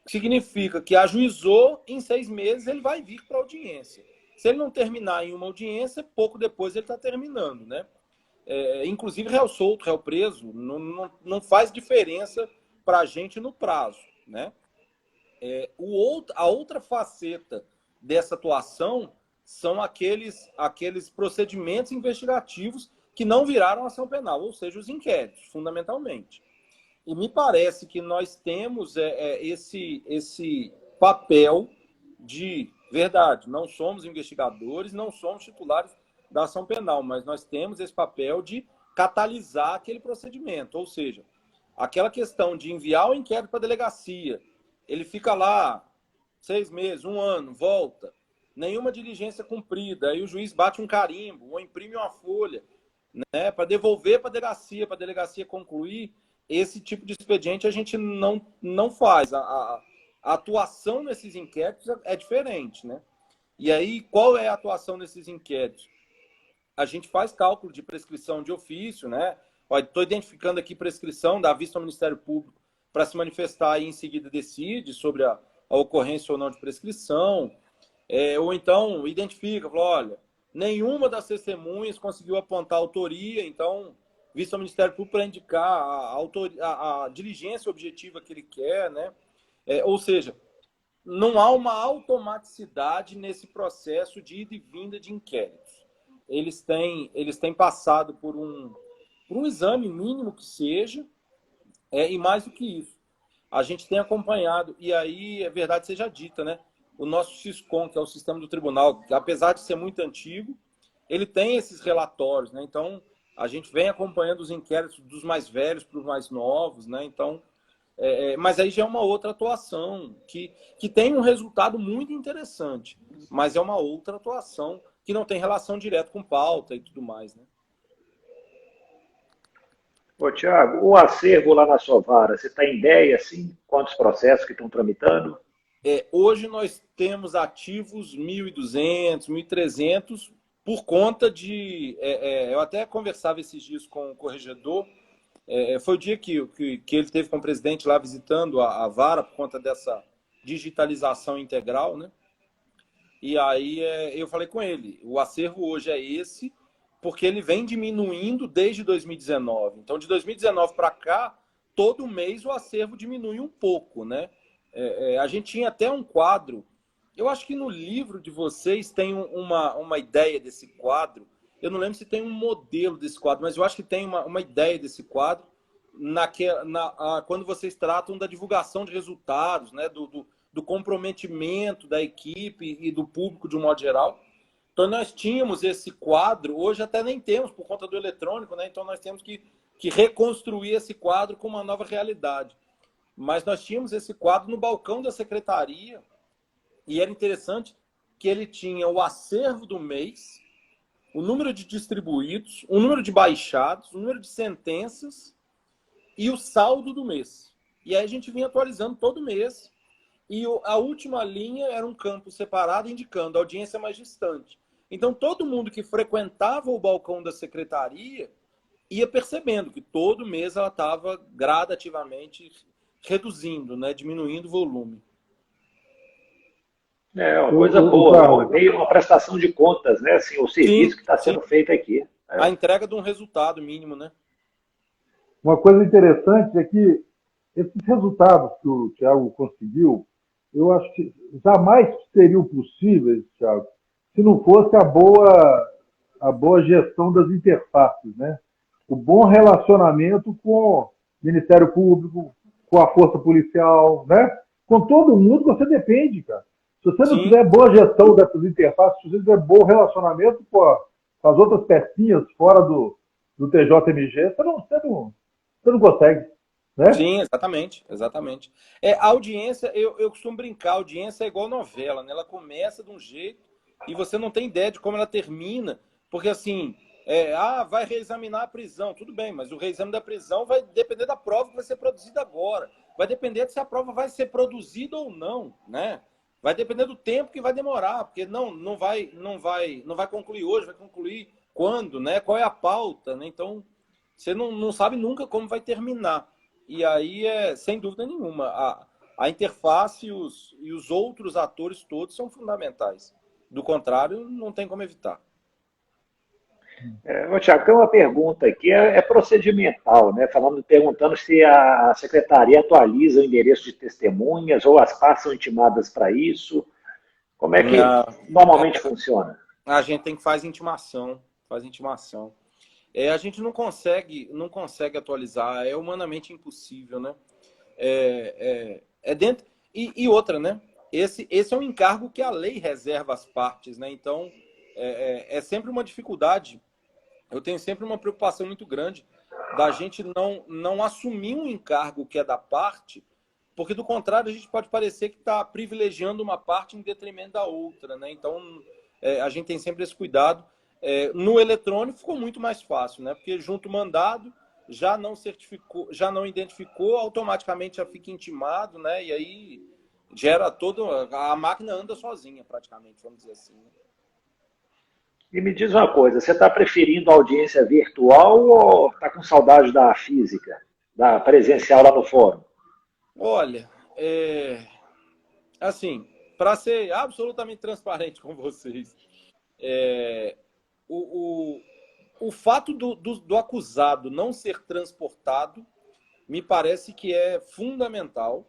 Significa que ajuizou, em 6 meses ele vai vir para a audiência. Se ele não terminar em uma audiência, pouco depois ele está terminando, né? Inclusive, réu solto, réu preso, não faz diferença para a gente no prazo, né? A outra faceta dessa atuação são aqueles procedimentos investigativos que não viraram ação penal, ou seja, os inquéritos, fundamentalmente. E me parece que nós temos esse papel de verdade. Não somos investigadores, não somos titulares da ação penal, mas nós temos esse papel de catalisar aquele procedimento. Ou seja, aquela questão de enviar o inquérito para a delegacia, ele fica lá 6 meses, 1 ano, volta, nenhuma diligência cumprida, aí o juiz bate um carimbo ou imprime uma folha, né, para devolver para a delegacia concluir. Esse tipo de expediente a gente não faz. A atuação nesses inquéritos é diferente, né? E aí, qual é a atuação nesses inquéritos? A gente faz cálculo de prescrição de ofício, né? Estou identificando aqui prescrição, dá vista ao Ministério Público para se manifestar e em seguida decide sobre a ocorrência ou não de prescrição. Ou então identifica, fala, olha, nenhuma das testemunhas conseguiu apontar autoria, então vista ao Ministério Público para indicar a diligência objetiva que ele quer, né? Ou seja, não há uma automaticidade nesse processo de ida e vinda de inquéritos. Eles têm passado por um exame mínimo que seja, e mais do que isso. A gente tem acompanhado, e aí é verdade seja dita, né? O nosso SISCOM, que é o sistema do tribunal, que apesar de ser muito antigo, ele tem esses relatórios, né? Então, a gente vem acompanhando os inquéritos dos mais velhos para os mais novos, né? Então, mas aí já é uma outra atuação que tem um resultado muito interessante, mas é uma outra atuação que não tem relação direta com pauta e tudo mais, né? Ô, Tiago, o acervo lá na sua vara, você está em ideia, assim, quantos processos que estão tramitando? Hoje nós temos ativos 1.200, 1.300 por conta de... eu até conversava esses dias com o corregedor, foi o dia que ele teve com o presidente lá visitando a vara por conta dessa digitalização integral, né? E aí eu falei com ele, o acervo hoje é esse, porque ele vem diminuindo desde 2019. Então, de 2019 para cá, todo mês o acervo diminui um pouco, né? A gente tinha até um quadro, eu acho que no livro de vocês tem uma ideia desse quadro, eu não lembro se tem um modelo desse quadro, mas eu acho que tem uma ideia desse quadro quando vocês tratam da divulgação de resultados, né? Do comprometimento da equipe e do público de um modo geral. Então, nós tínhamos esse quadro, hoje até nem temos, por conta do eletrônico, né? Então, nós temos que reconstruir esse quadro com uma nova realidade. Mas nós tínhamos esse quadro no balcão da secretaria e era interessante que ele tinha o acervo do mês o número de distribuídos, o número de baixados, o número de sentenças e o saldo do mês. E aí a gente vinha atualizando todo mês. E a última linha era um campo separado indicando a audiência mais distante. Então, todo mundo que frequentava o balcão da secretaria ia percebendo que todo mês ela estava gradativamente reduzindo, né, diminuindo o volume. É uma coisa boa, meio uma prestação de contas, né? Assim, o serviço que está sendo feito aqui. A entrega de um resultado mínimo, né? Uma coisa interessante é que esses resultados que o Thiago conseguiu, eu acho que jamais seriam possíveis, Thiago, se não fosse a boa gestão das interfaces, né? O bom relacionamento com o Ministério Público, com a Força Policial, né? Com todo mundo você depende, cara. Se você não tiver boa gestão dessas interfaces, se você tiver bom relacionamento com as outras pecinhas fora do TJMG, você não consegue. Né? Sim, exatamente, exatamente. A audiência, eu costumo brincar, a audiência é igual novela, né? Ela começa de um jeito e você não tem ideia de como ela termina, porque assim, vai reexaminar a prisão, tudo bem, mas o reexame da prisão vai depender da prova que vai ser produzida agora, vai depender de se a prova vai ser produzida ou não, né? Vai depender do tempo que vai demorar, porque não vai concluir hoje, vai concluir quando, né? Qual é a pauta, né? Então, você não sabe nunca como vai terminar. E aí, sem dúvida nenhuma, a interface e os outros atores todos são fundamentais. Do contrário, não tem como evitar. Tiago, tem uma pergunta aqui, é procedimental, né? Perguntando se a secretaria atualiza o endereço de testemunhas ou as partes são intimadas para isso. Como é que normalmente funciona? A gente tem que fazer intimação, a gente não consegue atualizar, é humanamente impossível, né? Dentro e outra, né? Esse é um encargo que a lei reserva às partes, né? Então é sempre uma dificuldade. Eu tenho sempre uma preocupação muito grande da gente não assumir um encargo que é da parte, porque do contrário a gente pode parecer que está privilegiando uma parte em detrimento da outra, né? Então a gente tem sempre esse cuidado. No eletrônico ficou muito mais fácil, né? Porque junto o mandado já não certificou, já não identificou, automaticamente já fica intimado, né? E aí gera a máquina anda sozinha praticamente, vamos dizer assim. Né? E me diz uma coisa, você está preferindo a audiência virtual ou está com saudade da física, da presencial lá no fórum? Olha, assim, para ser absolutamente transparente com vocês, o fato do acusado não ser transportado me parece que é fundamental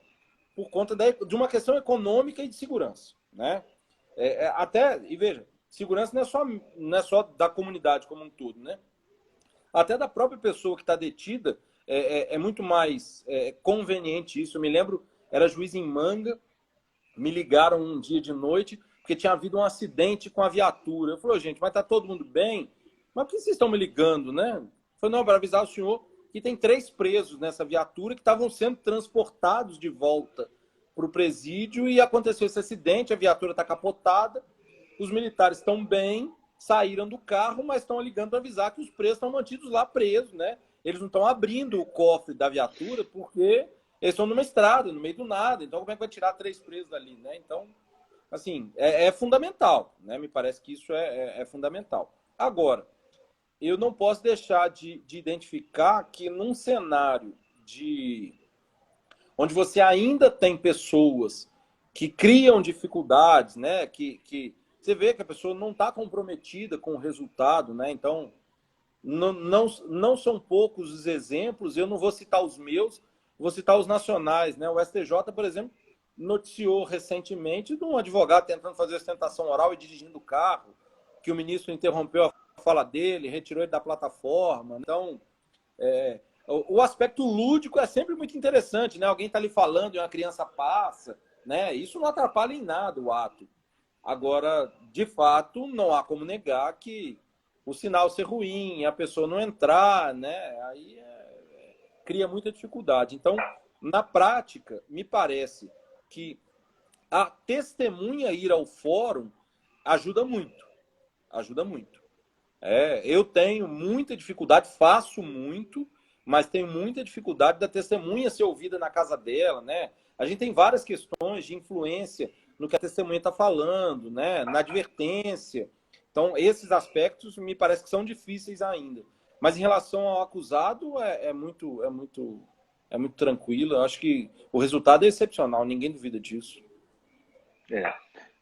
por conta de uma questão econômica e de segurança, né? E veja, segurança não é só da comunidade como um todo, né? Até da própria pessoa que está detida é muito mais conveniente isso. Eu me lembro, era juiz em Manga, me ligaram um dia de noite porque tinha havido um acidente com a viatura. Eu falei, gente, mas tá todo mundo bem? Mas por que vocês estão me ligando, né? Eu falei, não, para avisar o senhor que tem 3 presos nessa viatura que estavam sendo transportados de volta para o presídio e aconteceu esse acidente, a viatura está capotada, os militares estão bem, saíram do carro, mas estão ligando para avisar que os presos estão mantidos lá presos, né? Eles não estão abrindo o cofre da viatura porque eles estão numa estrada, no meio do nada. Então, como é que vai tirar 3 presos dali, né? Então, assim, é fundamental, né? Me parece que isso é fundamental. Agora, eu não posso deixar de identificar que num cenário onde você ainda tem pessoas que criam dificuldades, né? Que você vê que a pessoa não está comprometida com o resultado, né? Então, não são poucos os exemplos, eu não vou citar os meus, vou citar os nacionais, né? O STJ, por exemplo, noticiou recentemente de um advogado tentando fazer ostentação oral e dirigindo o carro, que o ministro interrompeu a fala dele, retirou ele da plataforma. Então, o aspecto lúdico é sempre muito interessante, né? Alguém está ali falando e uma criança passa, né? Isso não atrapalha em nada o ato. Agora, de fato, não há como negar que o sinal ser ruim, a pessoa não entrar, né? Aí cria muita dificuldade. Então, na prática, me parece que a testemunha ir ao fórum ajuda muito. Ajuda muito. Eu tenho muita dificuldade, faço muito, mas tenho muita dificuldade da testemunha ser ouvida na casa dela, né? A gente tem várias questões de influência no que a testemunha está falando, né? Na advertência. Então, esses aspectos me parece que são difíceis ainda. Mas em relação ao acusado, é muito tranquilo. Eu acho que o resultado é excepcional, ninguém duvida disso.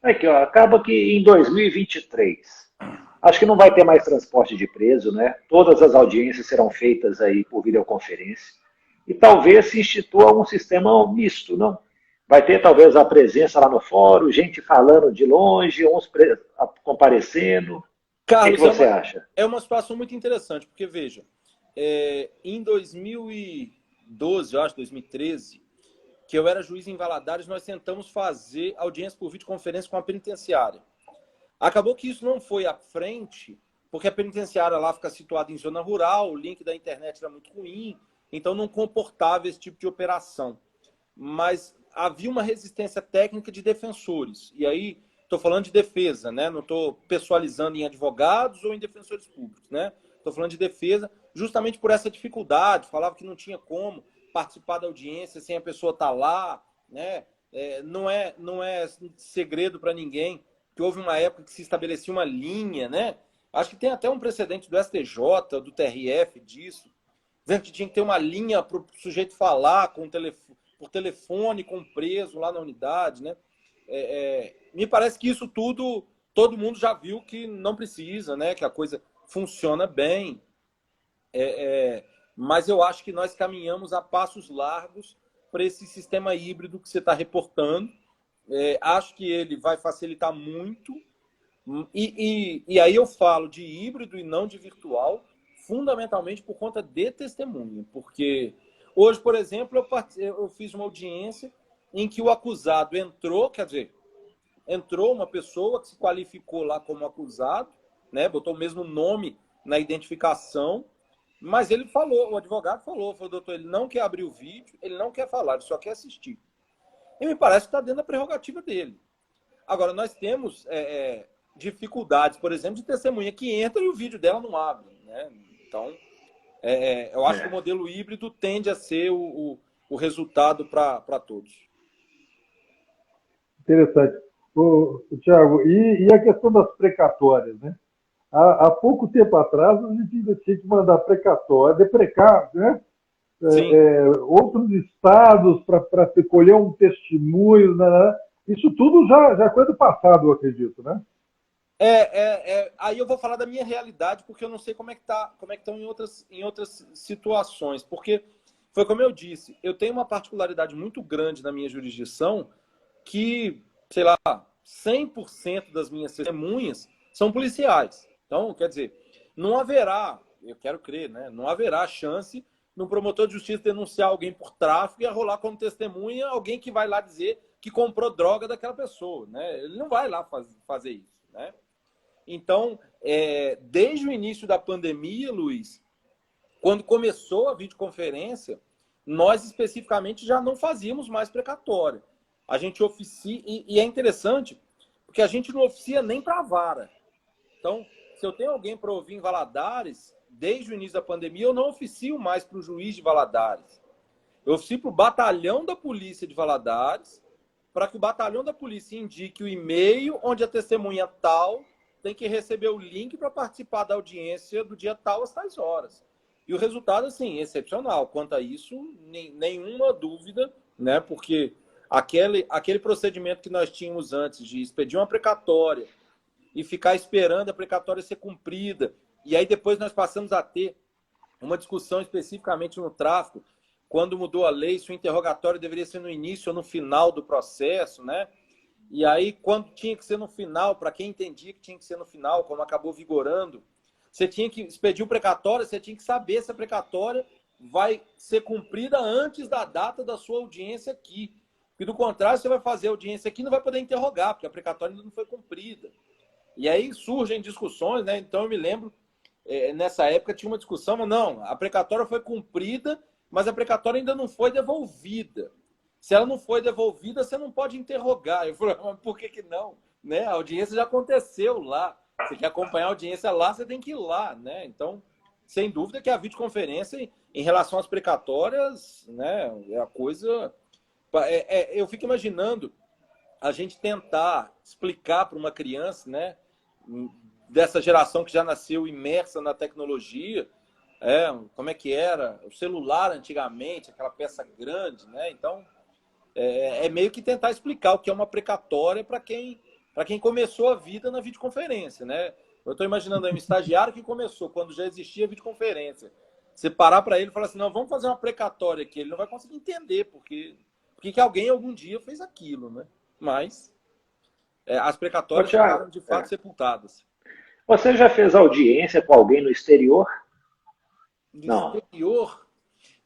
Aqui, ó, acaba que em 2023, acho que não vai ter mais transporte de preso, né? Todas as audiências serão feitas aí por videoconferência. E talvez se institua um sistema misto, não? Vai ter talvez a presença lá no fórum, gente falando de longe, uns comparecendo. O que Carlos, você acha? é uma situação muito interessante, porque, veja, em 2012, eu acho, 2013, que eu era juiz em Valadares, nós tentamos fazer audiência por videoconferência com a penitenciária. Acabou que isso não foi à frente, porque a penitenciária lá fica situada em zona rural, o link da internet era muito ruim, então não comportava esse tipo de operação. Mas havia uma resistência técnica de defensores. E aí, estou falando de defesa, né? Não estou pessoalizando em advogados ou em defensores públicos, né? Estou falando de defesa justamente por essa dificuldade. Falava que não tinha como participar da audiência sem a pessoa estar lá, né? Não é segredo para ninguém que houve uma época que se estabelecia uma linha, né? Acho que tem até um precedente do STJ, do TRF disso, dizendo que tinha que ter uma linha para o sujeito falar por telefone com o preso lá na unidade, né? Me parece que isso tudo, todo mundo já viu que não precisa, né? Que a coisa funciona bem. Mas eu acho que nós caminhamos a passos largos para esse sistema híbrido que você está reportando. Acho que ele vai facilitar muito. E aí eu falo de híbrido e não de virtual, fundamentalmente por conta de testemunha. Porque hoje, por exemplo, eu fiz uma audiência em que o acusado entrou, quer dizer, entrou uma pessoa que se qualificou lá como acusado, né, botou o mesmo nome na identificação, mas ele falou, o advogado falou, doutor, ele não quer abrir o vídeo, ele não quer falar, ele só quer assistir. E me parece que está dentro da prerrogativa dele. Agora, nós temos dificuldades, por exemplo, de testemunha que entra e o vídeo dela não abre, né? Então, eu acho que o modelo híbrido tende a ser o resultado para todos. Interessante. Tiago, e a questão das precatórias, né? Há pouco tempo atrás, a gente ainda tinha que mandar precatória, deprecar, né? Outros estados para colher um testemunho, né? Isso tudo já é coisa do passado, eu acredito, né? Aí eu vou falar da minha realidade, porque eu não sei como é que estão em outras situações. Porque foi como eu disse, eu tenho uma particularidade muito grande na minha jurisdição que, sei lá, 100% das minhas testemunhas são policiais. Então, quer dizer, não haverá, eu quero crer, né? Não haverá chance no promotor de justiça denunciar alguém por tráfico e rolar como testemunha alguém que vai lá dizer que comprou droga daquela pessoa, né? Ele não vai lá fazer isso, né? Então, desde o início da pandemia, Luiz, quando começou a videoconferência, nós especificamente já não fazíamos mais precatória. A gente oficia, e é interessante, porque a gente não oficia nem para a vara. Então, se eu tenho alguém para ouvir em Valadares, desde o início da pandemia, eu não oficio mais para o juiz de Valadares. Eu oficio para o batalhão da polícia de Valadares, para que o batalhão da polícia indique o e-mail onde a testemunha tal tem que receber o link para participar da audiência do dia tal às tais horas. E o resultado, assim, excepcional. Quanto a isso, nenhuma dúvida, né? Porque aquele procedimento que nós tínhamos antes de expedir uma precatória e ficar esperando a precatória ser cumprida, e aí depois nós passamos a ter uma discussão especificamente no tráfico, quando mudou a lei, se o interrogatório deveria ser no início ou no final do processo, né? E aí, quando tinha que ser no final, para quem entendia que tinha que ser no final, como acabou vigorando, você tinha que expedir o precatório, você tinha que saber se a precatória vai ser cumprida antes da data da sua audiência aqui. Porque, do contrário, você vai fazer a audiência aqui e não vai poder interrogar, porque a precatória ainda não foi cumprida. E aí surgem discussões, né? Então, eu me lembro, nessa época tinha uma discussão, mas não, a precatória foi cumprida, mas a precatória ainda não foi devolvida. Se ela não foi devolvida, você não pode interrogar. Eu falei, mas por que não? Né? A audiência já aconteceu lá. Você quer acompanhar a audiência lá, você tem que ir lá, né? Então, sem dúvida que a videoconferência, em relação às precatórias, né, é a coisa... eu fico imaginando a gente tentar explicar para uma criança, né, dessa geração que já nasceu imersa na tecnologia, como é que era o celular antigamente, aquela peça grande, né? Então, é meio que tentar explicar o que é uma precatória para quem começou a vida na videoconferência, né? Eu estou imaginando aí um estagiário que começou quando já existia videoconferência. Você parar para ele e falar assim, não, vamos fazer uma precatória aqui. Ele não vai conseguir entender porque que alguém algum dia fez aquilo, né? Mas as precatórias ficaram de fato sepultadas. Você já fez audiência com alguém no exterior? No exterior?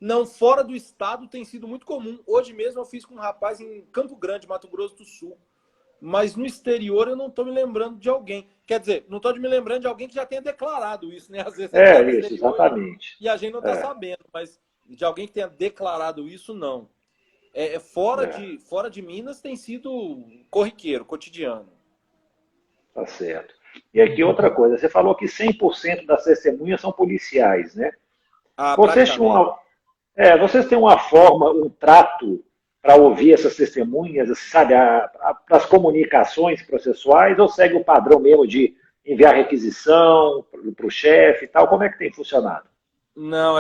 Não, fora do estado tem sido muito comum. Hoje mesmo eu fiz com um rapaz em Campo Grande, Mato Grosso do Sul. Mas no exterior eu não estou me lembrando de alguém. Quer dizer, não estou me lembrando de alguém que já tenha declarado isso, né? Às vezes isso, exatamente. E a gente não está sabendo, mas de alguém que tenha declarado isso, não. Fora de Minas tem sido corriqueiro, cotidiano. Tá certo. E aqui outra coisa, você falou que 100% das testemunhas são policiais, né? Vocês têm uma forma, um trato para ouvir essas testemunhas, sabe, para as comunicações processuais, ou segue o padrão mesmo de enviar requisição para o chefe e tal? Como é que tem funcionado? Não,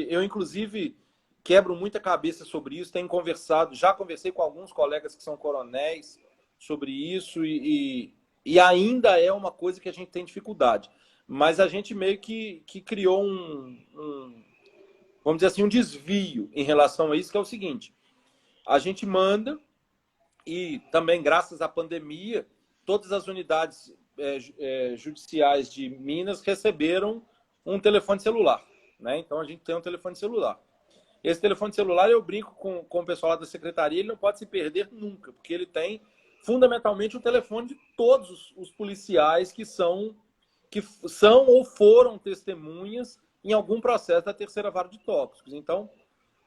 eu inclusive quebro muita cabeça sobre isso, já conversei com alguns colegas que são coronéis sobre isso e ainda é uma coisa que a gente tem dificuldade. Mas a gente meio que criou vamos dizer assim, um desvio em relação a isso, que é o seguinte: a gente manda, e também graças à pandemia, todas as unidades judiciais de Minas receberam um telefone celular, né? Então a gente tem um telefone celular. Esse telefone celular, eu brinco com o pessoal lá da secretaria, ele não pode se perder nunca, porque ele tem fundamentalmente o telefone de todos os policiais que são ou foram testemunhas em algum processo da terceira vara de tóxicos. Então,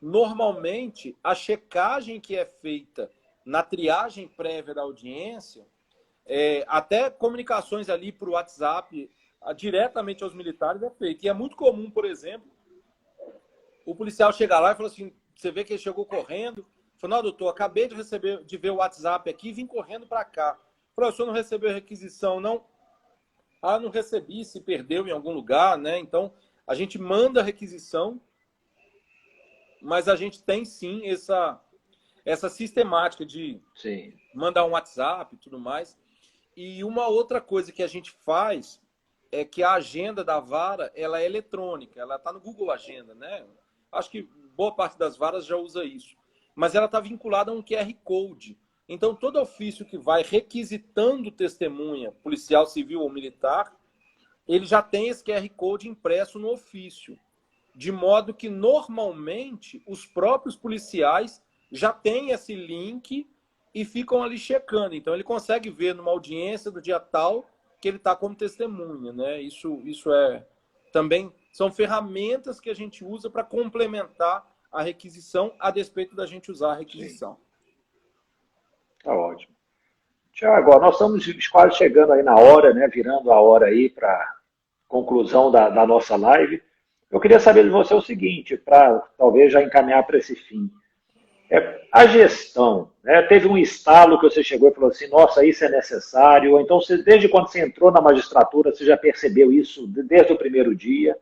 normalmente, a checagem que é feita na triagem prévia da audiência, até comunicações ali por WhatsApp, diretamente aos militares, é feita. E é muito comum, por exemplo, o policial chegar lá e falar assim, você vê que ele chegou correndo, falou, não, doutor, acabei de ver o WhatsApp aqui e vim correndo para cá. Falou, o senhor não recebeu a requisição, não? Ah, não recebi, se perdeu em algum lugar, né? Então, a gente manda a requisição, mas a gente tem sim essa sistemática de mandar um WhatsApp e tudo mais. E uma outra coisa que a gente faz é que a agenda da vara, ela é eletrônica, ela está no Google Agenda, né? Acho que boa parte das varas já usa isso. Mas ela está vinculada a um QR Code. Então, todo ofício que vai requisitando testemunha, policial, civil ou militar, ele já tem esse QR Code impresso no ofício. De modo que, normalmente, os próprios policiais já têm esse link e ficam ali checando. Então, ele consegue ver numa audiência do dia tal que ele está como testemunha, né? Isso também são ferramentas que a gente usa para complementar a requisição, a despeito da gente usar a requisição. Tá ótimo. Tiago, nós estamos quase chegando aí na hora, né? Virando a hora aí para conclusão da nossa live. Eu queria saber de você o seguinte, para talvez já encaminhar para esse fim. A gestão, né? Teve um estalo que você chegou e falou assim, nossa, isso é necessário. Ou então, desde quando você entrou na magistratura, você já percebeu isso desde o primeiro dia.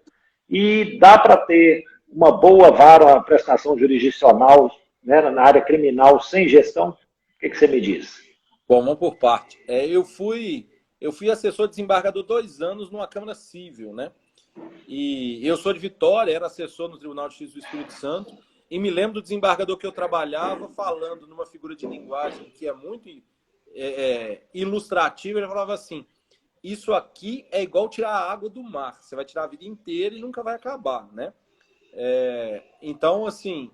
E dá para ter uma boa vara, uma prestação jurisdicional, né, na área criminal sem gestão? O que você me diz? Bom, vamos por parte. Eu fui assessor desembargador 2 anos numa Câmara Civil, né? E eu sou de Vitória, era assessor no Tribunal de Justiça do Espírito Santo, e me lembro do desembargador que eu trabalhava falando numa figura de linguagem que é muito ilustrativa. Ele falava assim, isso aqui é igual tirar a água do mar, você vai tirar a vida inteira e nunca vai acabar, né? Então, assim,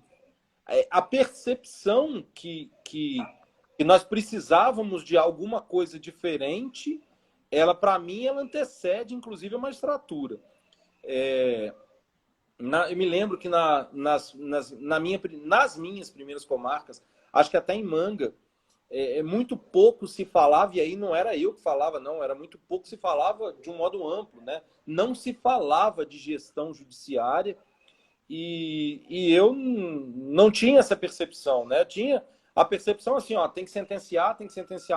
a percepção que nós precisávamos de alguma coisa diferente, para mim, ela antecede, inclusive, a magistratura. Eu me lembro que nas minhas primeiras comarcas, acho que até em Manga, muito pouco se falava, e aí não era eu que falava, não, era muito pouco se falava de um modo amplo, né? Não se falava de gestão judiciária, e eu não tinha essa percepção, né? Eu tinha a percepção assim, ó, tem que sentenciar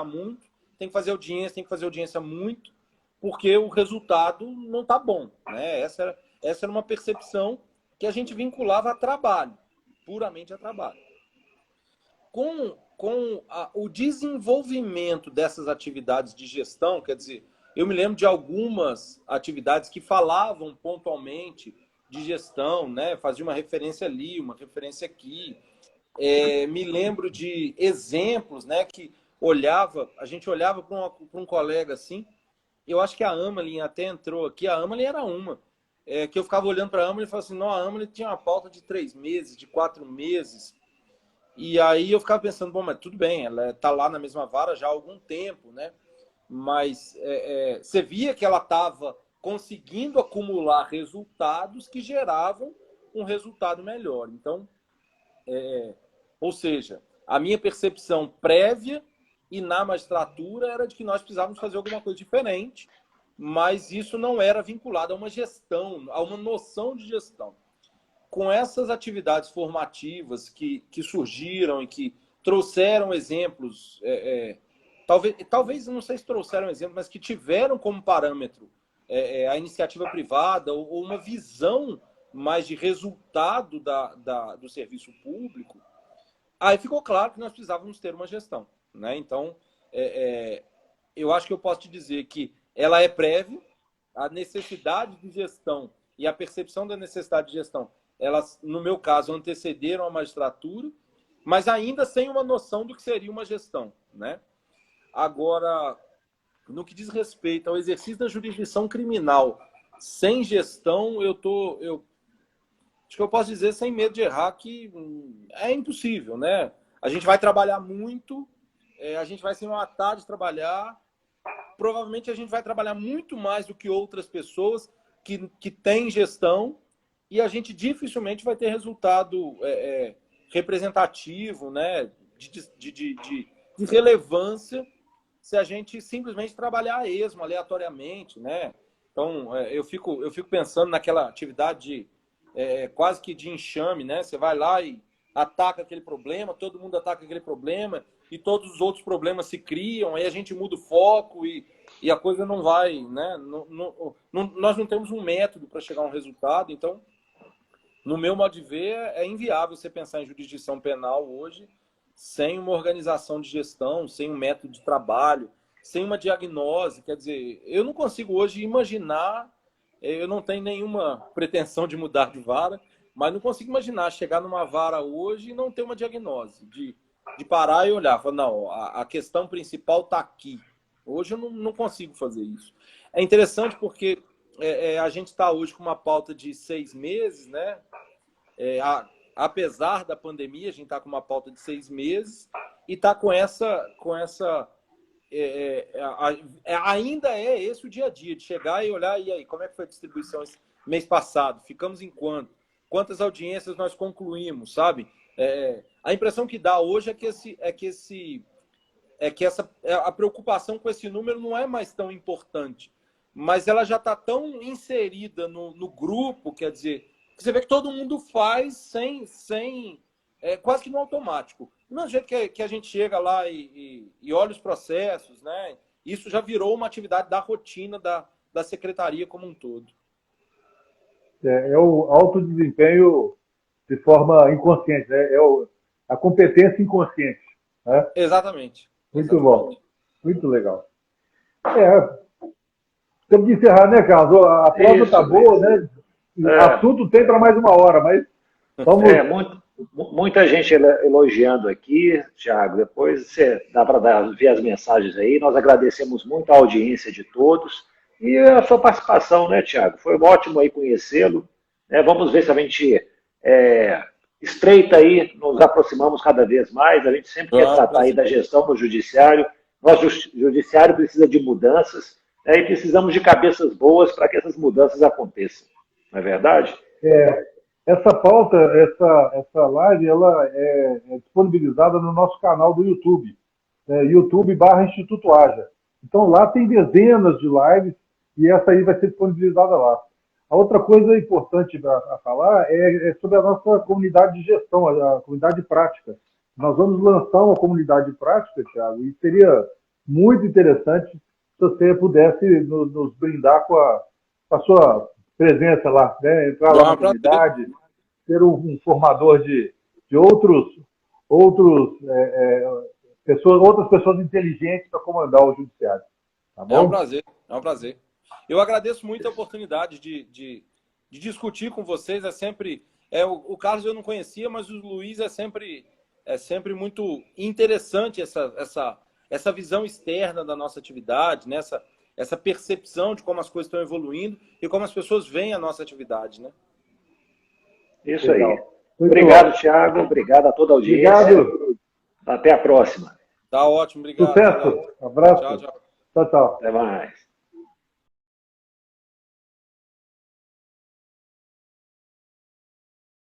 muito, tem que fazer audiência muito, porque o resultado não está bom, né? Essa era uma percepção que a gente vinculava a trabalho, puramente a trabalho. Com o desenvolvimento dessas atividades de gestão, quer dizer, eu me lembro de algumas atividades que falavam pontualmente de gestão, né? Fazia uma referência ali, uma referência aqui. Me lembro de exemplos, né? Que a gente olhava para um colega assim. Eu acho que a Amalin até entrou aqui. A Amalin era uma. Que eu ficava olhando para a Amalin e falava assim, não, a Amalin tinha uma pauta de 3 meses, de 4 meses. E aí eu ficava pensando, bom, mas tudo bem, ela está lá na mesma vara já há algum tempo, né? Mas você via que ela estava conseguindo acumular resultados que geravam um resultado melhor. Então, ou seja, a minha percepção prévia e na magistratura era de que nós precisávamos fazer alguma coisa diferente, mas isso não era vinculado a uma gestão, a uma noção de gestão. Com essas atividades formativas que surgiram e que trouxeram exemplos, talvez, não sei se trouxeram exemplos, mas que tiveram como parâmetro a iniciativa privada ou uma visão mais de resultado do serviço público, aí ficou claro que nós precisávamos ter uma gestão, né? Então, eu acho que eu posso te dizer que ela é prévia, a necessidade de gestão e a percepção da necessidade de gestão, elas, no meu caso, antecederam a magistratura, mas ainda sem uma noção do que seria uma gestão, né? Agora, no que diz respeito ao exercício da jurisdição criminal sem gestão, acho que eu posso dizer, sem medo de errar, que é impossível, né? A gente vai trabalhar muito, a gente vai se matar de trabalhar, provavelmente a gente vai trabalhar muito mais do que outras pessoas que têm gestão, e a gente dificilmente vai ter resultado representativo, né? de relevância, se a gente simplesmente trabalhar a esmo, aleatoriamente, né? Então, eu fico pensando naquela atividade quase que de enxame, né? Você vai lá e ataca aquele problema, todo mundo ataca aquele problema, e todos os outros problemas se criam, aí a gente muda o foco e a coisa não vai, né? Nós não temos um método para chegar a um resultado, então, no meu modo de ver, é inviável você pensar em jurisdição penal hoje sem uma organização de gestão, sem um método de trabalho, sem uma diagnose. Quer dizer, eu não consigo hoje imaginar, eu não tenho nenhuma pretensão de mudar de vara, mas não consigo imaginar chegar numa vara hoje e não ter uma diagnose, de parar e olhar, falar, não, a questão principal está aqui. Hoje eu não consigo fazer isso. É interessante porque a gente está hoje com uma pauta de 6 meses, né? Apesar da pandemia, a gente está com uma pauta de 6 meses e está com essa ainda é esse o dia a dia, de chegar e olhar, e aí, como é que foi a distribuição esse mês passado? Ficamos em quanto? Quantas audiências nós concluímos, sabe? A impressão que dá hoje é que a preocupação com esse número não é mais tão importante, mas ela já está tão inserida no grupo, quer dizer, que você vê que todo mundo faz sem quase que no automático. Do mesmo jeito que a gente chega lá e olha os processos, né? Isso já virou uma atividade da rotina da secretaria como um todo. É o alto desempenho de forma inconsciente, né? A competência inconsciente. Né? Exatamente. Muito bom. Muito legal. Temos que encerrar, né, Carlos? A prova está boa, né? Assunto tem para mais 1 hora, mas vamos... Muita gente elogiando aqui, Thiago. Depois dá para ver as mensagens aí. Nós agradecemos muito a audiência de todos e a sua participação, né, Thiago? Foi ótimo aí conhecê-lo. Vamos ver se a gente estreita aí, nos aproximamos cada vez mais. A gente sempre quer tratar aí da gestão no judiciário. Nosso judiciário precisa de mudanças, e precisamos de cabeças boas para que essas mudanças aconteçam. Não é verdade? Essa pauta, essa live, ela é disponibilizada no nosso canal do YouTube. YouTube/Instituto Haja. Então lá tem dezenas de lives e essa aí vai ser disponibilizada lá. A outra coisa importante a falar é sobre a nossa comunidade de gestão, a comunidade de prática. Nós vamos lançar uma comunidade de prática, Thiago, e seria muito interessante se você pudesse nos brindar com a sua presença lá, né? Entrar lá na comunidade, ser um formador de outras pessoas inteligentes para comandar o judiciário. Tá bom? É um prazer, é um prazer. Eu agradeço muito a oportunidade de discutir com vocês. É sempre. O Carlos eu não conhecia, mas o Luiz é sempre muito interessante essa visão externa da nossa atividade, né? Essa percepção de como as coisas estão evoluindo e como as pessoas veem a nossa atividade, né? Isso aí. Obrigado, Thiago. Obrigado a toda a audiência. Obrigado. Até a próxima. Tá ótimo, obrigado. Sucesso. Obrigado. Abraço. Tchau, tchau. Tchau, tchau. Até mais.